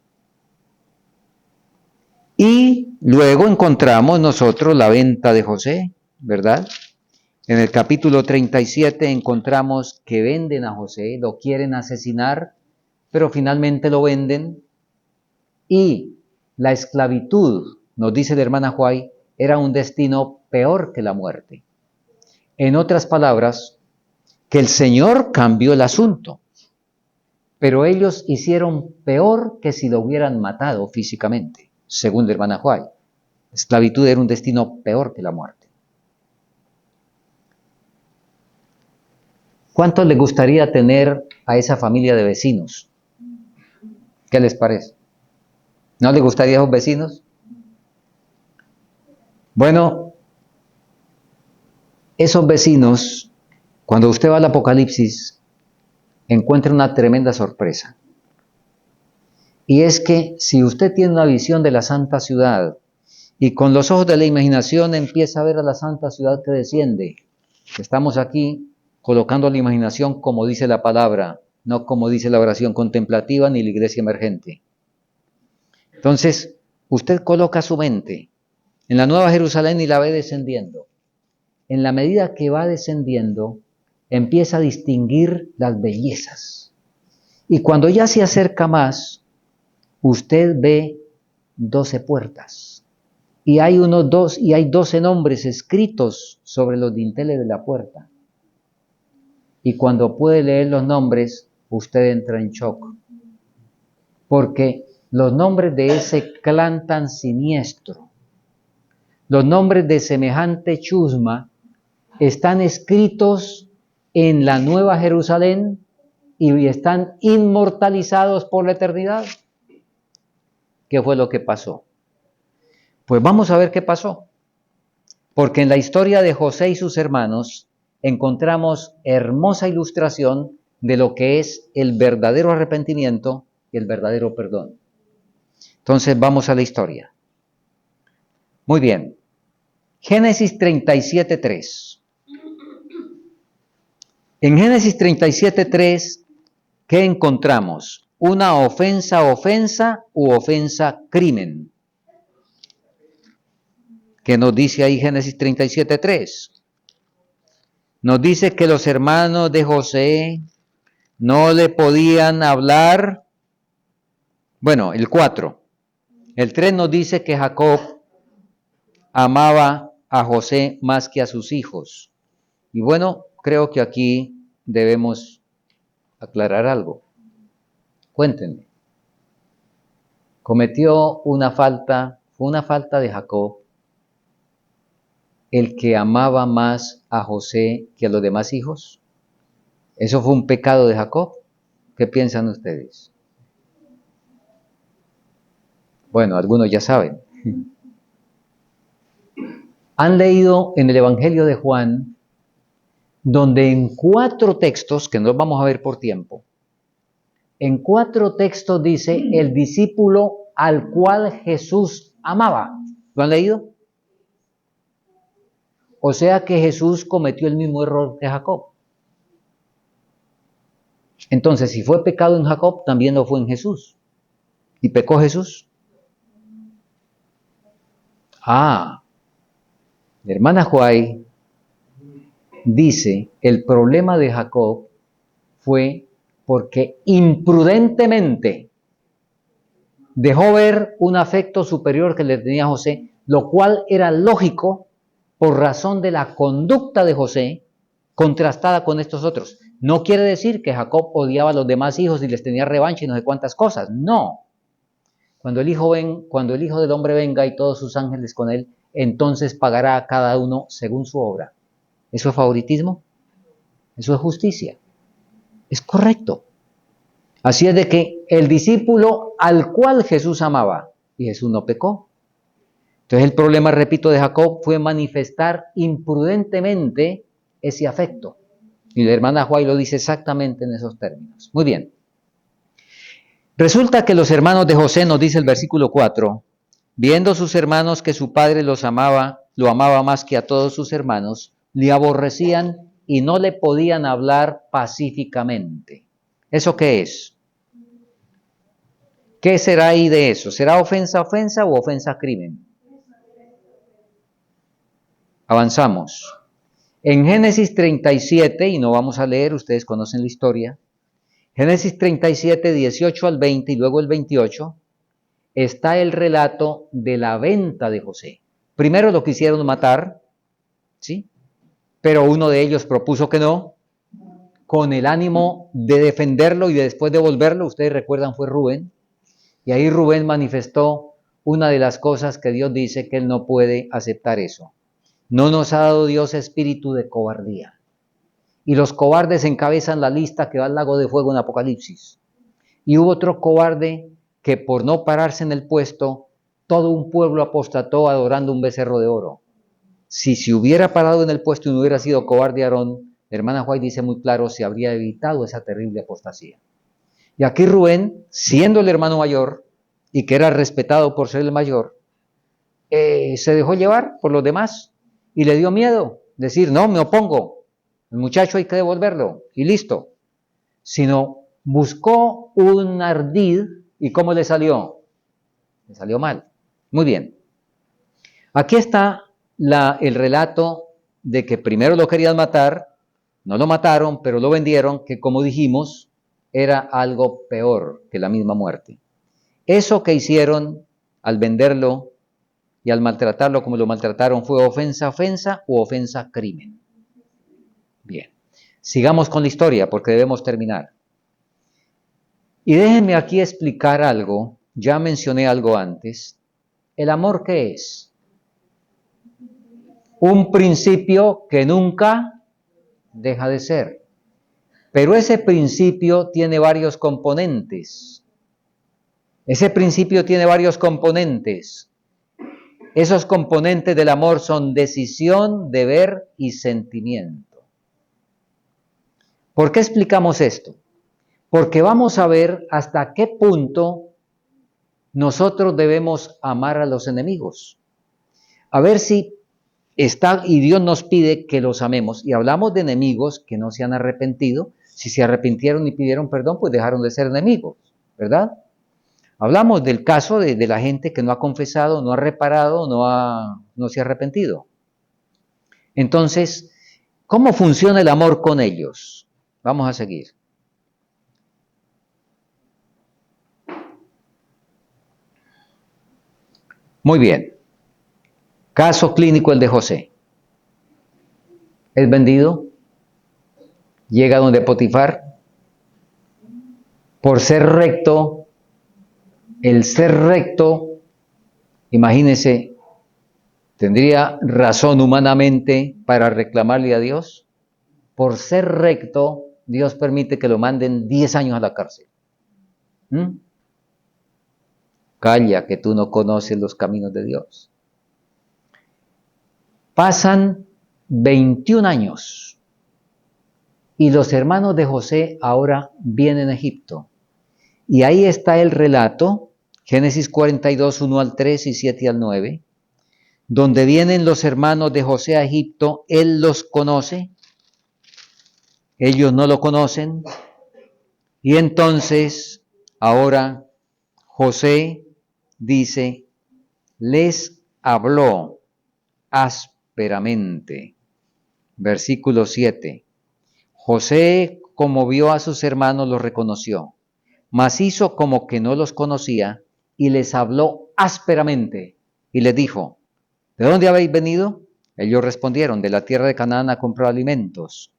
Y luego encontramos nosotros la venta de José, ¿verdad? En el capítulo 37 encontramos que venden a José, lo quieren asesinar, pero finalmente lo venden. Y la esclavitud, nos dice la hermana Huay, era un destino peor que la muerte. En otras palabras, que el Señor cambió el asunto, pero ellos hicieron peor que si lo hubieran matado físicamente, según la hermana Huay. La esclavitud era un destino peor que la muerte. ¿Cuánto les gustaría tener a esa familia de vecinos? ¿Qué les parece? ¿No les gustaría a esos vecinos? Bueno, esos vecinos, cuando usted va al Apocalipsis, encuentra una tremenda sorpresa. Y es que si usted tiene una visión de la santa ciudad y con los ojos de la imaginación empieza a ver a la santa ciudad que desciende, estamos aquí colocando la imaginación como dice la palabra, no como dice la oración contemplativa ni la iglesia emergente. Entonces, usted coloca su mente en la Nueva Jerusalén y la ve descendiendo. En la medida que va descendiendo, empieza a distinguir las bellezas. Y cuando ya se acerca más, usted ve 12 puertas. Y hay 12 nombres escritos sobre los dinteles de la puerta. Y cuando puede leer los nombres, usted entra en shock. Porque los nombres de ese clan tan siniestro, los nombres de semejante chusma, están escritos en la Nueva Jerusalén y están inmortalizados por la eternidad. ¿Qué fue lo que pasó? Pues vamos a ver qué pasó. Porque en la historia de José y sus hermanos encontramos hermosa ilustración de lo que es el verdadero arrepentimiento y el verdadero perdón. Entonces vamos a la historia. Muy bien. Génesis 37:3. En Génesis 37:3, ¿qué encontramos? Una ofensa u ofensa crimen. ¿Qué nos dice ahí Génesis 37:3? Nos dice que los hermanos de José no le podían hablar. Bueno, el 4. El 3 nos dice que Jacob amaba a José más que a sus hijos. Y bueno, creo que aquí debemos aclarar algo. Cuéntenme. Cometió una falta, fue una falta de Jacob, el que amaba más a José que a los demás hijos. ¿Eso fue un pecado de Jacob? ¿Qué piensan ustedes? Bueno, algunos ya saben. Han leído en el Evangelio de Juan, donde en 4 textos, que no los vamos a ver por tiempo, en 4 textos dice el discípulo al cual Jesús amaba. ¿Lo han leído? O sea que Jesús cometió el mismo error que Jacob. Entonces, si fue pecado en Jacob, también lo fue en Jesús. ¿Y pecó Jesús? La hermana Huay dice, el problema de Jacob fue porque imprudentemente dejó ver un afecto superior que le tenía a José, lo cual era lógico por razón de la conducta de José contrastada con estos otros. No quiere decir que Jacob odiaba a los demás hijos y les tenía revancha y no sé cuántas cosas, no. Cuando el Hijo del Hombre venga y todos sus ángeles con él, entonces pagará a cada uno según su obra. ¿Eso es favoritismo? Eso es justicia. Es correcto. Así es de que el discípulo al cual Jesús amaba, y Jesús no pecó. Entonces el problema, repito, de Jacob fue manifestar imprudentemente ese afecto. Y la hermana Juay lo dice exactamente en esos términos. Muy bien. Resulta que los hermanos de José, nos dice el versículo 4, viendo sus hermanos que su padre lo amaba más que a todos sus hermanos, le aborrecían y no le podían hablar pacíficamente. ¿Eso qué es? ¿Qué será ahí de eso? ¿Será ofensa o ofensa crimen? Avanzamos. En Génesis 37, y no vamos a leer, ustedes conocen la historia, Génesis 37, 18 al 20 y luego el 28, está el relato de la venta de José. Primero lo quisieron matar, ¿sí? Pero uno de ellos propuso que no, con el ánimo de defenderlo y de después devolverlo. Ustedes recuerdan, fue Rubén. Y ahí Rubén manifestó una de las cosas que Dios dice que él no puede aceptar eso. No nos ha dado Dios espíritu de cobardía. Y los cobardes encabezan la lista que va al lago de fuego en Apocalipsis. Y hubo otro cobarde que por no pararse en el puesto, todo un pueblo apostató adorando un becerro de oro. Si se hubiera parado en el puesto y no hubiera sido cobarde Aarón, la hermana Juárez dice muy claro, se habría evitado esa terrible apostasía. Y aquí Rubén, siendo el hermano mayor, y que era respetado por ser el mayor, se dejó llevar por los demás, y le dio miedo, decir, no, me opongo, el muchacho hay que devolverlo, y listo. Sino buscó un ardid, ¿y cómo le salió? Le salió mal. Muy bien. Aquí está el relato de que primero lo querían matar, no lo mataron, pero lo vendieron, que como dijimos, era algo peor que la misma muerte. Eso que hicieron al venderlo y al maltratarlo como lo maltrataron fue ofensa o ofensa crimen. Bien, sigamos con la historia porque debemos terminar. Y déjenme aquí explicar algo, ya mencioné algo antes. ¿El amor qué es? Un principio que nunca deja de ser. Pero ese principio tiene varios componentes. Esos componentes del amor son decisión, deber y sentimiento. ¿Por qué explicamos esto? Porque vamos a ver hasta qué punto nosotros debemos amar a los enemigos. A ver si está, y Dios nos pide que los amemos. Y hablamos de enemigos que no se han arrepentido. Si se arrepintieron y pidieron perdón, pues dejaron de ser enemigos, ¿verdad? Hablamos del caso de la gente que no ha confesado, no ha reparado, no se ha arrepentido. Entonces, ¿cómo funciona el amor con ellos? Vamos a seguir. Muy bien. Caso clínico el de José. Es vendido, llega donde Potifar, por ser recto, el ser recto, imagínense, ¿tendría razón humanamente para reclamarle a Dios? Por ser recto, Dios permite que lo manden 10 años a la cárcel. Calla, que tú no conoces los caminos de Dios. Pasan 21 años y los hermanos de José ahora vienen a Egipto. Y ahí está el relato, Génesis 42, 1 al 3 y 7 al 9, donde vienen los hermanos de José a Egipto, él los conoce, ellos no lo conocen, y entonces ahora José dice, les habló ásperamente. Versículo 7. José, como vio a sus hermanos, los reconoció, mas hizo como que no los conocía y les habló ásperamente y les dijo, ¿de dónde habéis venido? Ellos respondieron, de la tierra de Canaán a comprar alimentos.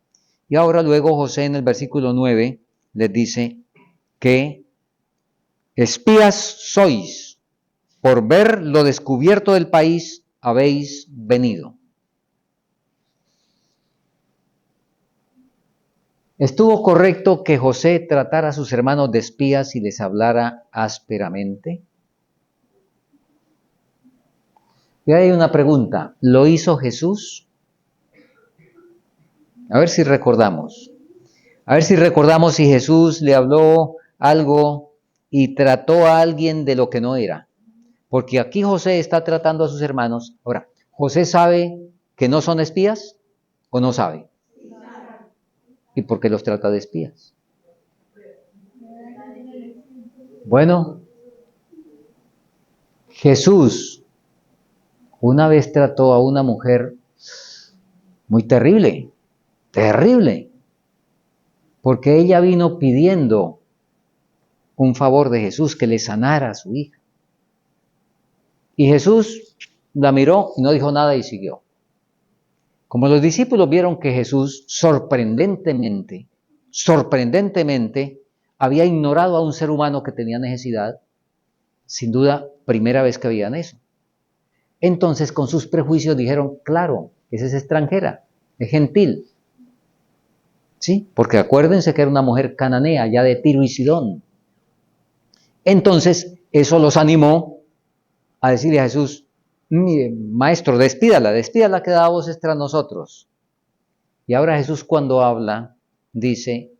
Y ahora luego José en el versículo 9 les dice que espías sois por ver lo descubierto del país habéis venido. ¿Estuvo correcto que José tratara a sus hermanos de espías y les hablara ásperamente? Y hay una pregunta, ¿lo hizo Jesús? A ver si recordamos. A ver si recordamos si Jesús le habló algo y trató a alguien de lo que no era. Porque aquí José está tratando a sus hermanos. Ahora, ¿José sabe que no son espías o no sabe? ¿Y por qué los trata de espías? Bueno, Jesús una vez trató a una mujer muy terrible, terrible, porque ella vino pidiendo un favor de Jesús, que le sanara a su hija. Y Jesús la miró y no dijo nada y siguió. Como los discípulos vieron que Jesús sorprendentemente, había ignorado a un ser humano que tenía necesidad, sin duda, primera vez que veían eso. Entonces, con sus prejuicios dijeron, claro, esa es extranjera, es gentil. ¿Sí? Porque acuérdense que era una mujer cananea, ya de Tiro y Sidón. Entonces, eso los animó a decirle a Jesús, mire, maestro, despídala que da voces tras nosotros. Y ahora Jesús cuando habla, dice,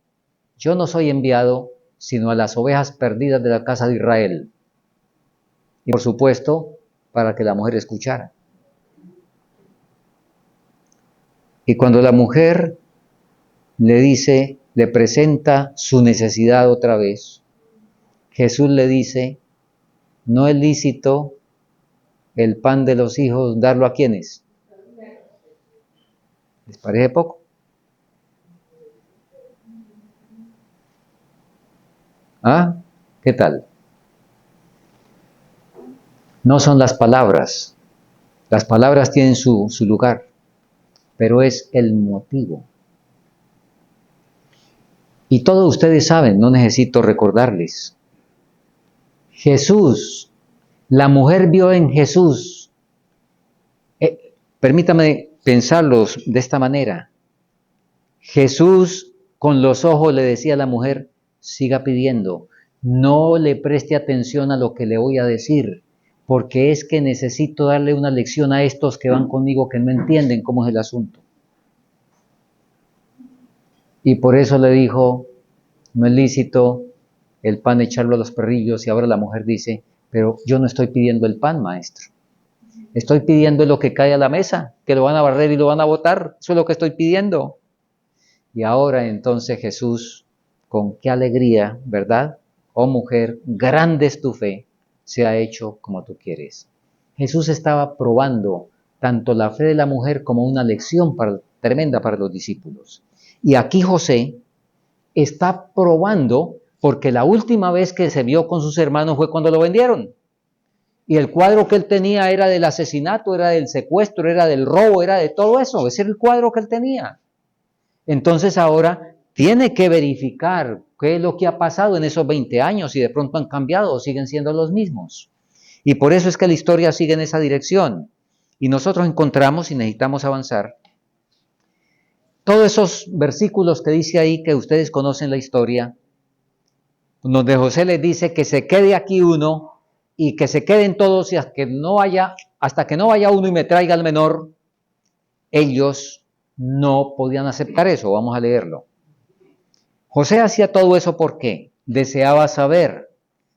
yo no soy enviado sino a las ovejas perdidas de la casa de Israel. Y por supuesto, para que la mujer escuchara. Y cuando la mujer le dice, le presenta su necesidad otra vez, Jesús le dice, no es lícito el pan de los hijos darlo a quienes. ¿Les parece poco? ¿Ah? ¿Qué tal? No son las palabras tienen su lugar, pero es el motivo. Y todos ustedes saben, no necesito recordarles. Jesús, la mujer vio en Jesús, permítame pensarlos de esta manera. Jesús con los ojos le decía a la mujer, siga pidiendo, no le preste atención a lo que le voy a decir, porque es que necesito darle una lección a estos que van conmigo que no entienden cómo es el asunto. Y por eso le dijo, no es lícito el pan echarlo a los perrillos, y ahora la mujer dice, pero yo no estoy pidiendo el pan, maestro. Estoy pidiendo lo que cae a la mesa, que lo van a barrer y lo van a botar. Eso es lo que estoy pidiendo. Y ahora entonces Jesús, con qué alegría, ¿verdad? Oh mujer, grande es tu fe, se ha hecho como tú quieres. Jesús estaba probando tanto la fe de la mujer como una lección tremenda para los discípulos. Y aquí José está probando, porque la última vez que se vio con sus hermanos fue cuando lo vendieron. Y el cuadro que él tenía era del asesinato, era del secuestro, era del robo, era de todo eso. Ese era el cuadro que él tenía. Entonces ahora tiene que verificar qué es lo que ha pasado en esos 20 años, si de pronto han cambiado o siguen siendo los mismos. Y por eso es que la historia sigue en esa dirección. Y nosotros encontramos, y necesitamos avanzar, todos esos versículos que dice ahí, que ustedes conocen la historia, donde José les dice que se quede aquí uno y que se queden todos y hasta que no vaya uno y me traiga al menor, ellos no podían aceptar eso. Vamos a leerlo. José hacía todo eso porque deseaba saber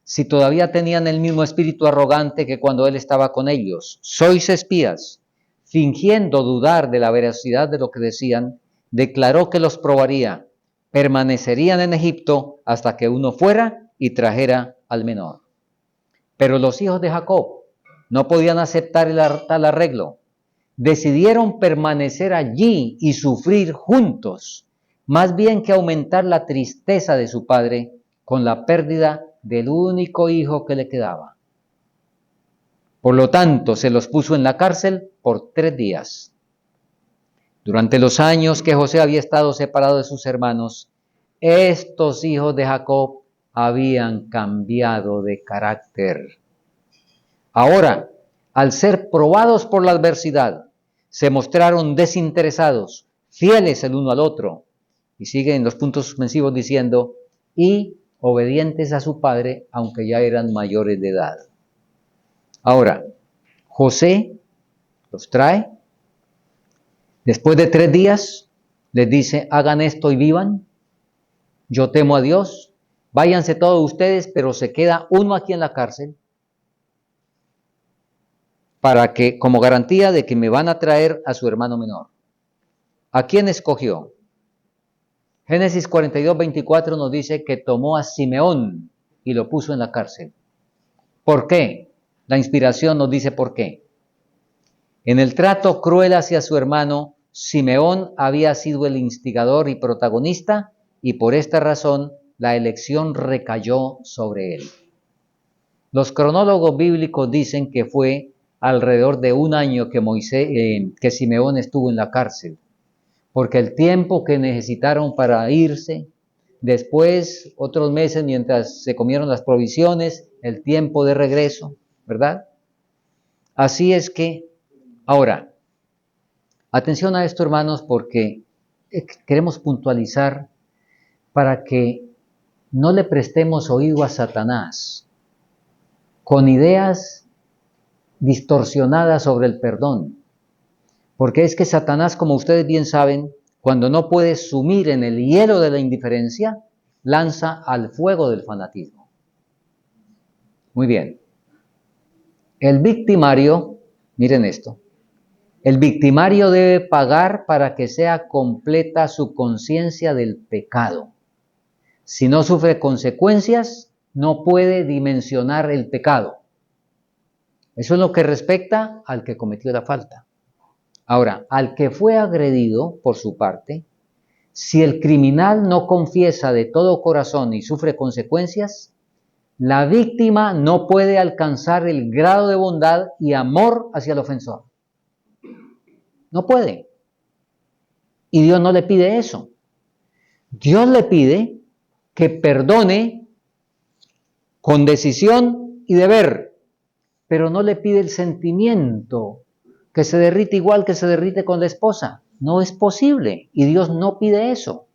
si todavía tenían el mismo espíritu arrogante que cuando él estaba con ellos. Sois espías. Fingiendo dudar de la veracidad de lo que decían, declaró que los probaría. Permanecerían en Egipto hasta que uno fuera y trajera al menor. Pero los hijos de Jacob no podían aceptar tal arreglo. Decidieron permanecer allí y sufrir juntos, más bien que aumentar la tristeza de su padre con la pérdida del único hijo que le quedaba. Por lo tanto, se los puso en la cárcel por 3 días. Durante los años que José había estado separado de sus hermanos, estos hijos de Jacob habían cambiado de carácter. Ahora, al ser probados por la adversidad, se mostraron desinteresados, fieles el uno al otro. Y sigue en los puntos suspensivos diciendo, y obedientes a su padre, aunque ya eran mayores de edad. Ahora, José los trae. Después de 3 días, les dice, hagan esto y vivan. Yo temo a Dios. Váyanse todos ustedes, pero se queda uno aquí en la cárcel para que, como garantía de que me van a traer a su hermano menor. ¿A quién escogió? Génesis 42, 24 nos dice que tomó a Simeón y lo puso en la cárcel. ¿Por qué? La inspiración nos dice por qué. En el trato cruel hacia su hermano, Simeón había sido el instigador y protagonista, y por esta razón la elección recayó sobre él. Los cronólogos bíblicos dicen que fue alrededor de 1 año que Simeón estuvo en la cárcel, porque el tiempo que necesitaron para irse, después otros meses mientras se comieron las provisiones, el tiempo de regreso, ¿verdad? Así es que, ahora, atención a esto, hermanos, porque queremos puntualizar para que no le prestemos oído a Satanás con ideas distorsionadas sobre el perdón. Porque es que Satanás, como ustedes bien saben, cuando no puede sumir en el hielo de la indiferencia, lanza al fuego del fanatismo. Muy bien. El victimario, miren esto, el victimario debe pagar para que sea completa su conciencia del pecado. Si no sufre consecuencias, no puede dimensionar el pecado. Eso es lo que respecta al que cometió la falta. Ahora, al que fue agredido, por su parte, si el criminal no confiesa de todo corazón y sufre consecuencias, la víctima no puede alcanzar el grado de bondad y amor hacia el ofensor. No puede. Y Dios no le pide eso. Dios le pide que perdone con decisión y deber, pero no le pide el sentimiento que se derrite igual que se derrite con la esposa. No es posible y Dios no pide eso.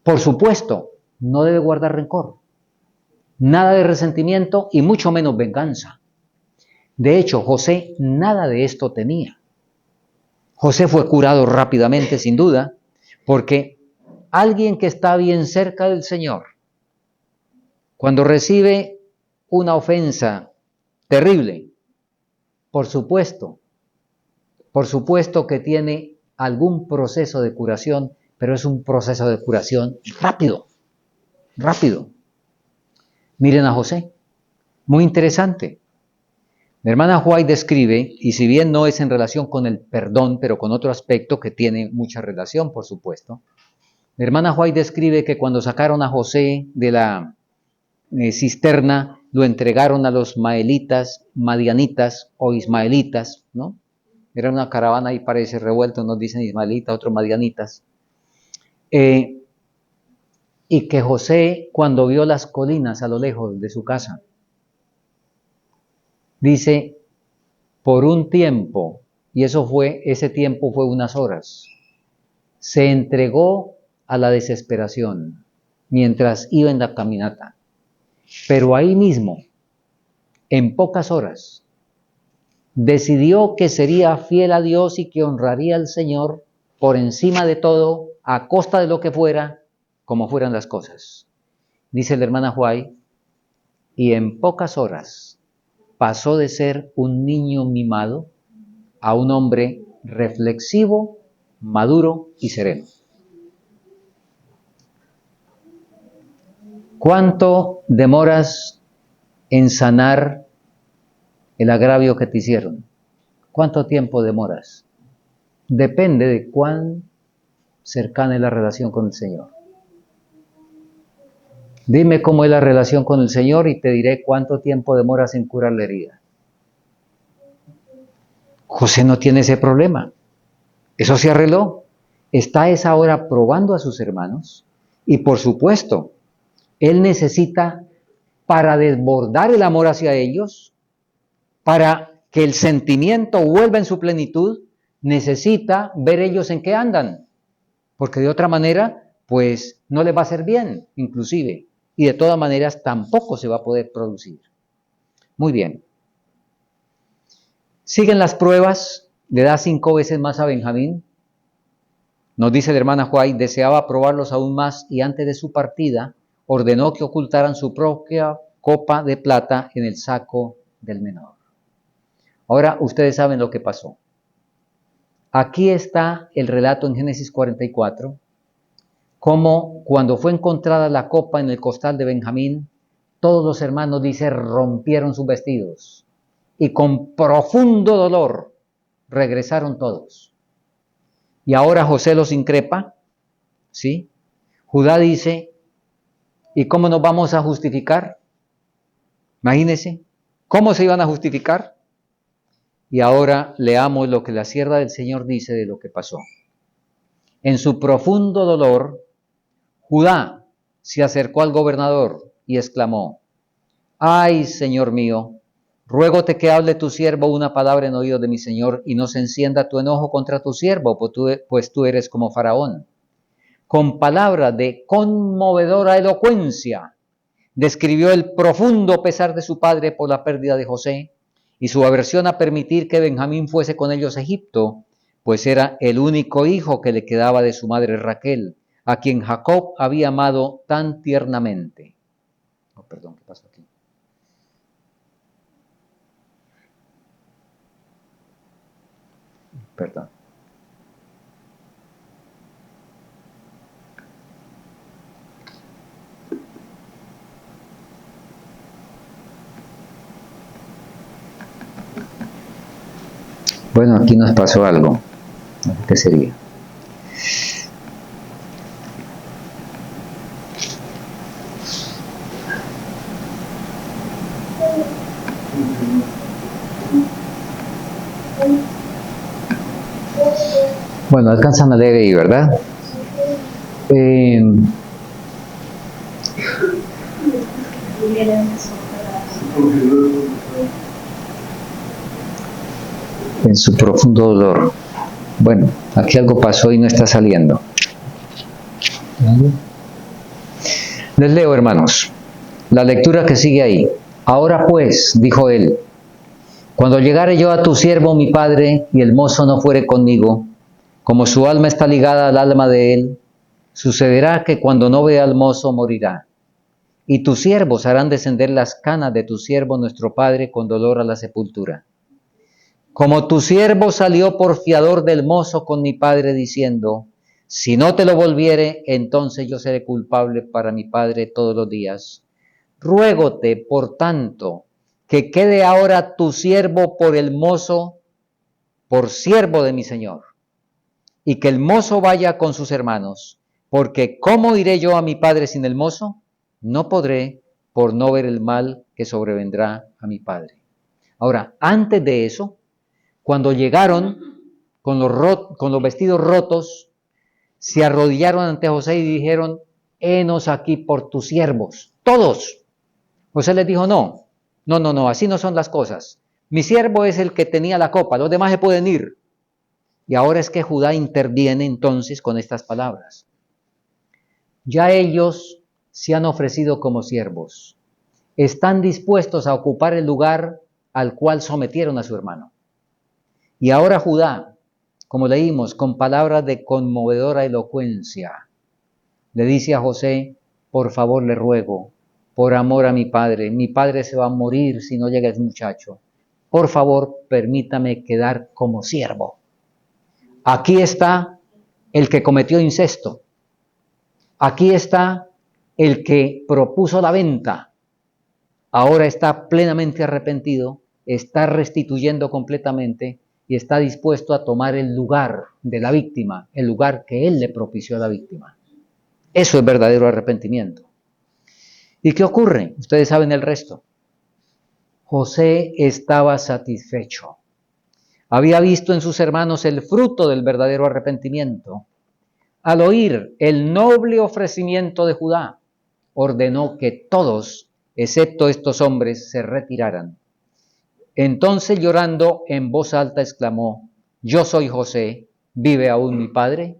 Por supuesto, no debe guardar rencor, nada de resentimiento y mucho menos venganza. De hecho, José nada de esto tenía. José fue curado rápidamente, sin duda, porque alguien que está bien cerca del Señor, cuando recibe una ofensa terrible, por supuesto que tiene algún proceso de curación, pero es un proceso de curación rápido. Miren a José, muy interesante. Mi hermana White describe, y si bien no es en relación con el perdón, pero con otro aspecto que tiene mucha relación, por supuesto, mi hermana White describe que cuando sacaron a José de la cisterna, lo entregaron a los maelitas, madianitas o ismaelitas, ¿no? Era una caravana y parece revuelto, nos dicen ismaelitas, otros madianitas. Y que José, cuando vio las colinas a lo lejos de su casa, dice, por un tiempo, y ese tiempo fue unas horas, se entregó a la desesperación mientras iba en la caminata. Pero ahí mismo, en pocas horas, decidió que sería fiel a Dios y que honraría al Señor por encima de todo, a costa de lo que fuera, como fueran las cosas. Dice la hermana White, y en pocas horas pasó de ser un niño mimado a un hombre reflexivo, maduro y sereno. ¿Cuánto demoras en sanar el agravio que te hicieron? ¿Cuánto tiempo demoras? Depende de cuán cercana es la relación con el Señor. Dime cómo es la relación con el Señor y te diré cuánto tiempo demoras en curar la herida. José no tiene ese problema. Eso se arregló. Está a esa hora probando a sus hermanos y por supuesto, él necesita, para desbordar el amor hacia ellos, para que el sentimiento vuelva en su plenitud, necesita ver ellos en qué andan, porque de otra manera, pues no les va a hacer bien, inclusive, y de todas maneras tampoco se va a poder producir. Muy bien. Siguen las pruebas, le da 5 veces más a Benjamín. Nos dice la hermana Juay, deseaba probarlos aún más y antes de su partida ordenó que ocultaran su propia copa de plata en el saco del menor. Ahora ustedes saben lo que pasó. Aquí está el relato en Génesis 44, como cuando fue encontrada la copa en el costal de Benjamín, todos los hermanos, dice, rompieron sus vestidos y con profundo dolor regresaron todos. Y ahora José los increpa, ¿sí? Judá dice, ¿y cómo nos vamos a justificar? Imagínense, ¿cómo se iban a justificar? Y ahora leamos lo que la sierva del Señor dice de lo que pasó. En su profundo dolor, Judá se acercó al gobernador y exclamó, ¡ay, Señor mío! Ruégote que hable tu siervo una palabra en oído de mi Señor y no se encienda tu enojo contra tu siervo, pues tú eres como Faraón. Con palabras de conmovedora elocuencia, describió el profundo pesar de su padre por la pérdida de José y su aversión a permitir que Benjamín fuese con ellos a Egipto, pues era el único hijo que le quedaba de su madre Raquel, a quien Jacob había amado tan tiernamente. Oh, perdón, ¿qué pasó aquí? Perdón. Bueno, aquí nos pasó algo. ¿Qué sería? Bueno, alcanzan a leer ahí, ¿verdad? En su profundo dolor. Bueno, aquí algo pasó y no está saliendo. Les leo, hermanos, la lectura que sigue ahí. Ahora pues, dijo él, cuando llegare yo a tu siervo mi padre y el mozo no fuere conmigo, como su alma está ligada al alma de él, sucederá que cuando no vea al mozo morirá. Y tus siervos harán descender las canas de tu siervo nuestro padre con dolor a la sepultura. Como tu siervo salió por fiador del mozo con mi padre diciendo, si no te lo volviere, entonces yo seré culpable para mi padre todos los días. Ruégote, por tanto, que quede ahora tu siervo por el mozo, por siervo de mi señor, y que el mozo vaya con sus hermanos, porque ¿cómo iré yo a mi padre sin el mozo? No podré por no ver el mal que sobrevendrá a mi padre. Ahora, antes de eso, cuando llegaron con los vestidos rotos, se arrodillaron ante José y dijeron, henos aquí por tus siervos, todos. José les dijo, no, así no son las cosas. Mi siervo es el que tenía la copa, los demás se pueden ir. Y ahora es que Judá interviene entonces con estas palabras. Ya ellos se han ofrecido como siervos. Están dispuestos a ocupar el lugar al cual sometieron a su hermano. Y ahora Judá, como leímos, con palabras de conmovedora elocuencia, le dice a José, por favor le ruego, por amor a mi padre se va a morir si no llega el muchacho. Por favor, permítame quedar como siervo. Aquí está el que cometió incesto. Aquí está el que propuso la venta. Ahora está plenamente arrepentido, está restituyendo completamente y está dispuesto a tomar el lugar de la víctima, el lugar que él le propició a la víctima. Eso es verdadero arrepentimiento. ¿Y qué ocurre? Ustedes saben el resto. José estaba satisfecho. Había visto en sus hermanos el fruto del verdadero arrepentimiento. Al oír el noble ofrecimiento de Judá, ordenó que todos, excepto estos hombres, se retiraran. Entonces llorando en voz alta exclamó: yo soy José, ¿vive aún mi padre?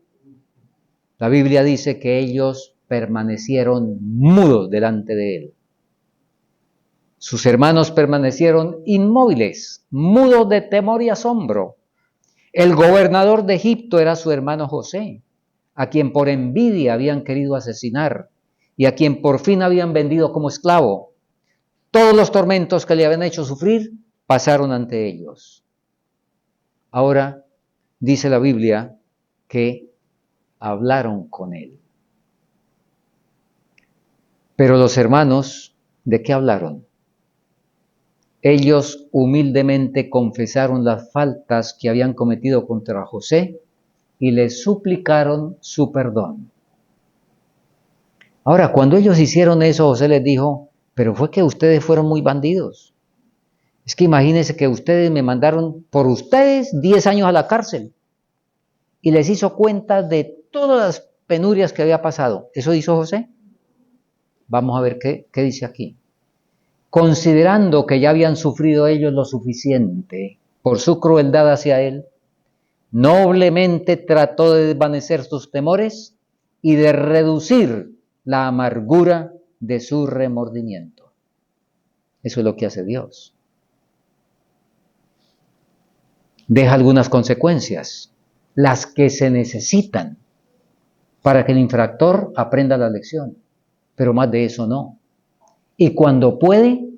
La Biblia dice que ellos permanecieron mudos delante de él. Sus hermanos permanecieron inmóviles, mudos de temor y asombro. El gobernador de Egipto era su hermano José, a quien por envidia habían querido asesinar y a quien por fin habían vendido como esclavo. Todos los tormentos que le habían hecho sufrir pasaron ante ellos. Ahora dice la Biblia que hablaron con él. Pero los hermanos, ¿de qué hablaron? Ellos humildemente confesaron las faltas que habían cometido contra José y le suplicaron su perdón. Ahora, cuando ellos hicieron eso, José les dijo: pero fue que ustedes fueron muy bandidos. Es que imagínense que ustedes me mandaron por ustedes 10 años a la cárcel y les hizo cuenta de todas las penurias que había pasado. ¿Eso hizo José? Vamos a ver qué dice aquí. Considerando que ya habían sufrido ellos lo suficiente por su crueldad hacia él, noblemente trató de desvanecer sus temores y de reducir la amargura de su remordimiento. Eso es lo que hace Dios. Deja algunas consecuencias, las que se necesitan para que el infractor aprenda la lección, pero más de eso no. Y cuando puede,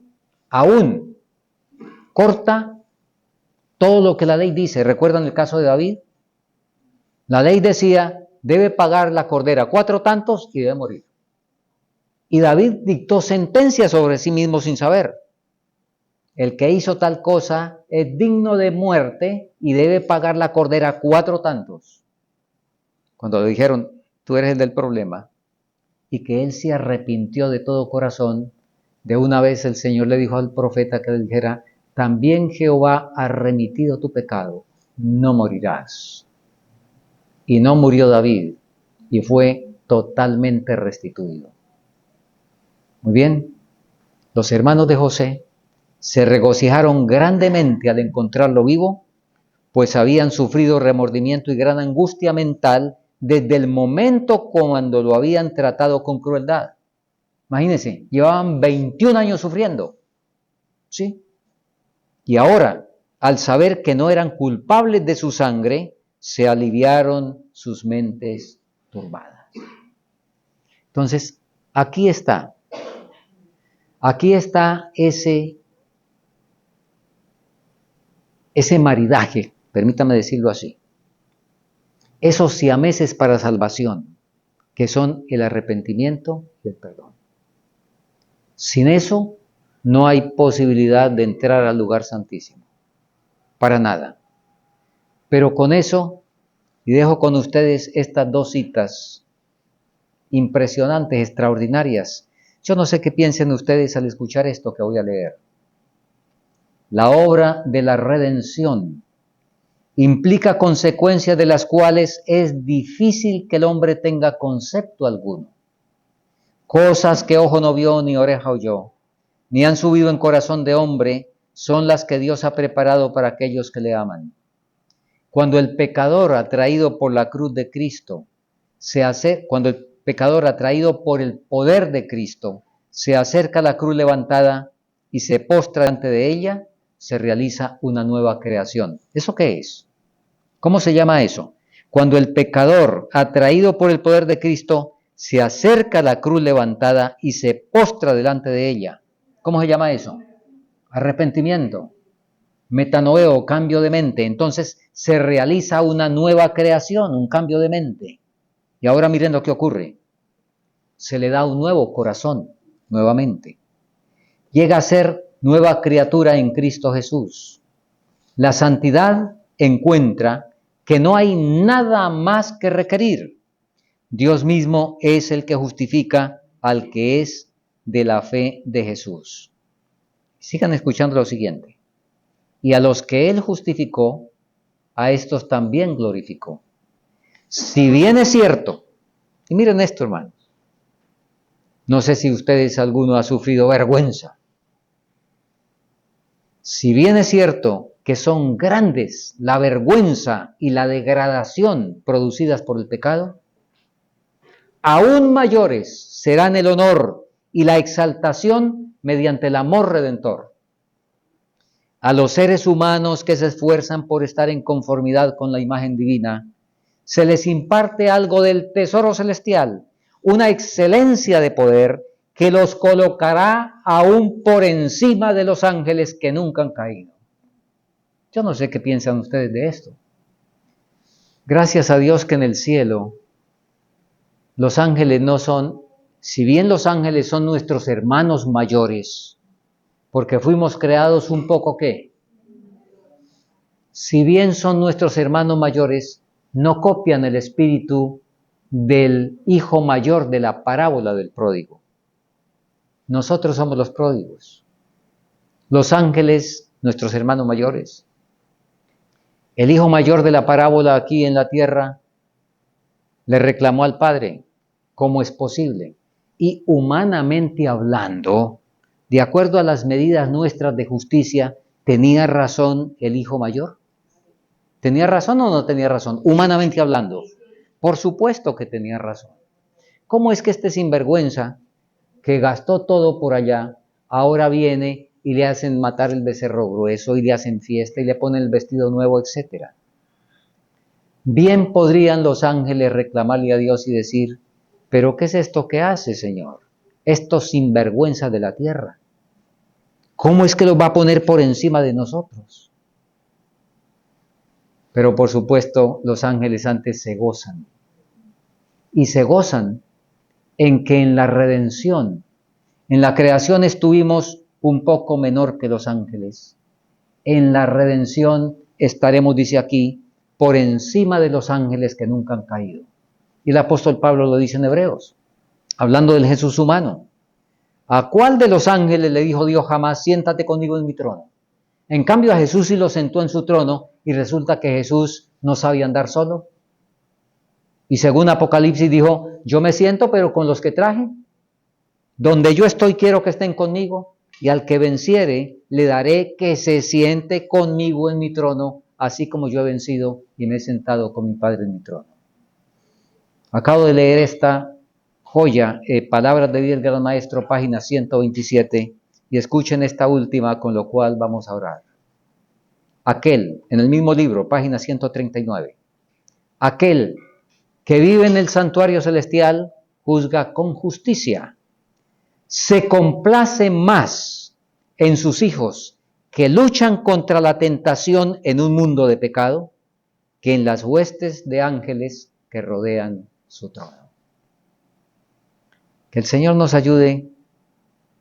aún corta todo lo que la ley dice. ¿Recuerdan el caso de David? La ley decía: debe pagar la cordera 4 tantos y debe morir. Y David dictó sentencia sobre sí mismo sin saber. El que hizo tal cosa es digno de muerte y debe pagar la cordera 4 tantos. Cuando le dijeron: tú eres el del problema, y que él se arrepintió de todo corazón, de una vez el Señor le dijo al profeta que le dijera: también Jehová ha remitido tu pecado, no morirás. Y no murió David, y fue totalmente restituido. Muy bien, los hermanos de José se regocijaron grandemente al encontrarlo vivo, pues habían sufrido remordimiento y gran angustia mental desde el momento cuando lo habían tratado con crueldad. Imagínense, llevaban 21 años sufriendo, ¿sí? Y ahora, al saber que no eran culpables de su sangre, se aliviaron sus mentes turbadas. Entonces, aquí está ese maridaje, permítame decirlo así, esos siameses para salvación, que son el arrepentimiento y el perdón. Sin eso, no hay posibilidad de entrar al lugar santísimo, para nada. Pero con eso, y dejo con ustedes estas 2 citas impresionantes, extraordinarias. Yo no sé qué piensen ustedes al escuchar esto que voy a leer. La obra de la redención implica consecuencias de las cuales es difícil que el hombre tenga concepto alguno. Cosas que ojo no vio ni oreja oyó, ni han subido en corazón de hombre, son las que Dios ha preparado para aquellos que le aman. Cuando el pecador atraído por la cruz de Cristo cuando el pecador atraído por el poder de Cristo se acerca a la cruz levantada y se postra delante de ella, se realiza una nueva creación. ¿Eso qué es? ¿Cómo se llama eso? Cuando el pecador atraído por el poder de Cristo se acerca a la cruz levantada y se postra delante de ella. ¿Cómo se llama eso? Arrepentimiento. Metanoeo, cambio de mente. Entonces se realiza una nueva creación, un cambio de mente. Y ahora miren lo que ocurre. Se le da un nuevo corazón, nuevamente. Llega a ser nueva criatura en Cristo Jesús. La santidad encuentra que no hay nada más que requerir. Dios mismo es el que justifica al que es de la fe de Jesús. Sigan escuchando lo siguiente. Y a los que Él justificó, a estos también glorificó. Si bien es cierto, y miren esto, hermanos, no sé si ustedes alguno ha sufrido vergüenza. Si bien es cierto que son grandes la vergüenza y la degradación producidas por el pecado, aún mayores serán el honor y la exaltación mediante el amor redentor. A los seres humanos que se esfuerzan por estar en conformidad con la imagen divina, se les imparte algo del tesoro celestial, una excelencia de poder que los colocará aún por encima de los ángeles que nunca han caído. Yo no sé qué piensan ustedes de esto. Gracias a Dios que en el cielo los ángeles no son, si bien los ángeles son nuestros hermanos mayores, porque fuimos creados un poco ¿qué? Si bien son nuestros hermanos mayores, no copian el espíritu del hijo mayor de la parábola del pródigo. Nosotros somos los pródigos. Los ángeles, nuestros hermanos mayores. El hijo mayor de la parábola aquí en la tierra le reclamó al padre, ¿cómo es posible? Y humanamente hablando, de acuerdo a las medidas nuestras de justicia, ¿tenía razón el hijo mayor? ¿Tenía razón o no tenía razón? Humanamente hablando. Por supuesto que tenía razón. ¿Cómo es que este sinvergüenza, que gastó todo por allá, ahora viene y le hacen matar el becerro grueso y le hacen fiesta y le ponen el vestido nuevo, etcétera? Bien podrían los ángeles reclamarle a Dios y decir, ¿pero qué es esto que hace, Señor? Estos sinvergüenzas de la tierra. ¿Cómo es que los va a poner por encima de nosotros? Pero por supuesto, los ángeles antes se gozan. Y se gozan en que en la redención, en la creación estuvimos un poco menor que los ángeles. En la redención estaremos, dice aquí, por encima de los ángeles que nunca han caído. Y el apóstol Pablo lo dice en Hebreos, hablando del Jesús humano. ¿A cuál de los ángeles le dijo Dios jamás, siéntate conmigo en mi trono? En cambio a Jesús sí lo sentó en su trono y resulta que Jesús no sabía andar solo. Y según Apocalipsis dijo, yo me siento pero con los que traje. Donde yo estoy quiero que estén conmigo. Y al que venciere le daré que se siente conmigo en mi trono, así como yo he vencido y me he sentado con mi Padre en mi trono. Acabo de leer esta joya, Palabras de vida del Gran Maestro, página 127, y escuchen esta última, con lo cual vamos a orar. Aquel, en el mismo libro, página 139, aquel que vive en el santuario celestial juzga con justicia, se complace más en sus hijos que luchan contra la tentación en un mundo de pecado, que en las huestes de ángeles que rodean su trono. Que el Señor nos ayude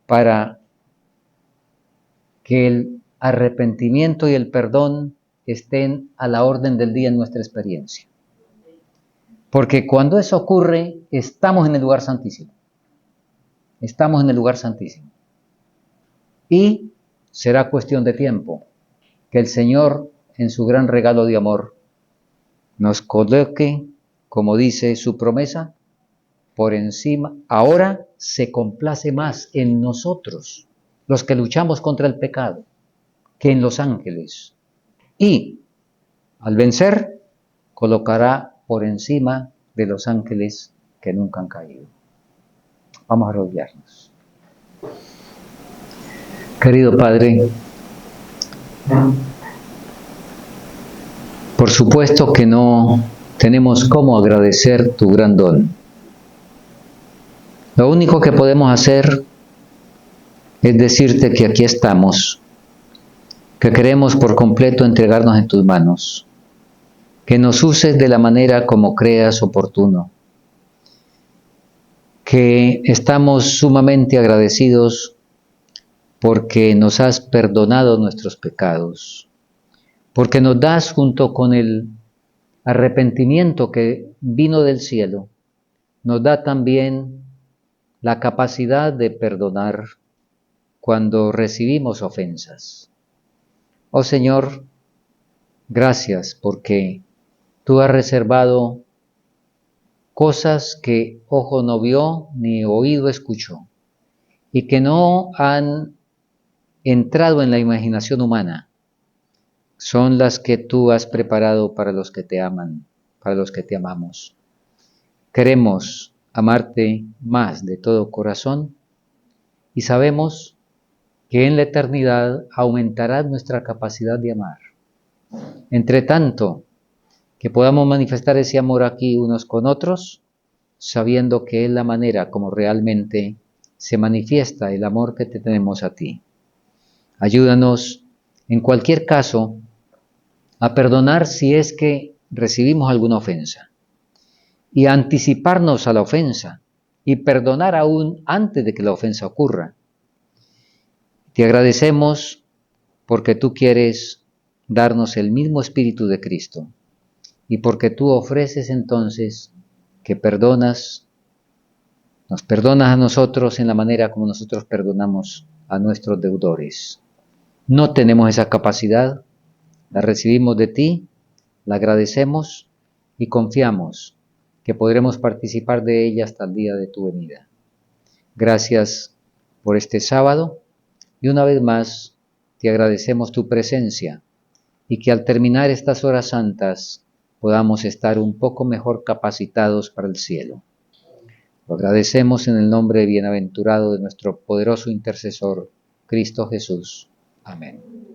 para que el arrepentimiento y el perdón estén a la orden del día en nuestra experiencia. Porque cuando eso ocurre, estamos en el lugar santísimo. Estamos en el lugar santísimo. Y será cuestión de tiempo que el Señor, en su gran regalo de amor, nos coloque, como dice su promesa, por encima. Ahora se complace más en nosotros, los que luchamos contra el pecado, que en los ángeles. Y al vencer, colocará por encima de los ángeles que nunca han caído. Vamos a arrodillarnos. Querido Padre, por supuesto que no tenemos cómo agradecer tu gran don. Lo único que podemos hacer es decirte que aquí estamos, que queremos por completo entregarnos en tus manos, que nos uses de la manera como creas oportuno, que estamos sumamente agradecidos porque nos has perdonado nuestros pecados, porque nos das junto con el arrepentimiento que vino del cielo, nos da también la capacidad de perdonar cuando recibimos ofensas. Oh Señor, gracias porque tú has reservado cosas que ojo no vio ni oído escuchó y que no han entrado en la imaginación humana son las que tú has preparado para los que te aman, para los que te amamos. Queremos amarte más de todo corazón y sabemos que en la eternidad aumentará nuestra capacidad de amar. Entre tanto, que podamos manifestar ese amor aquí unos con otros, sabiendo que es la manera como realmente se manifiesta el amor que te tenemos a ti. Ayúdanos, en cualquier caso, a perdonar si es que recibimos alguna ofensa y a anticiparnos a la ofensa y perdonar aún antes de que la ofensa ocurra. Te agradecemos porque tú quieres darnos el mismo espíritu de Cristo y porque tú ofreces entonces que nos perdonas a nosotros en la manera como nosotros perdonamos a nuestros deudores. No tenemos esa capacidad, la recibimos de ti, la agradecemos y confiamos que podremos participar de ella hasta el día de tu venida. Gracias por este sábado y una vez más te agradecemos tu presencia y que al terminar estas horas santas podamos estar un poco mejor capacitados para el cielo. Lo agradecemos en el nombre bienaventurado de nuestro poderoso intercesor, Cristo Jesús. Amén.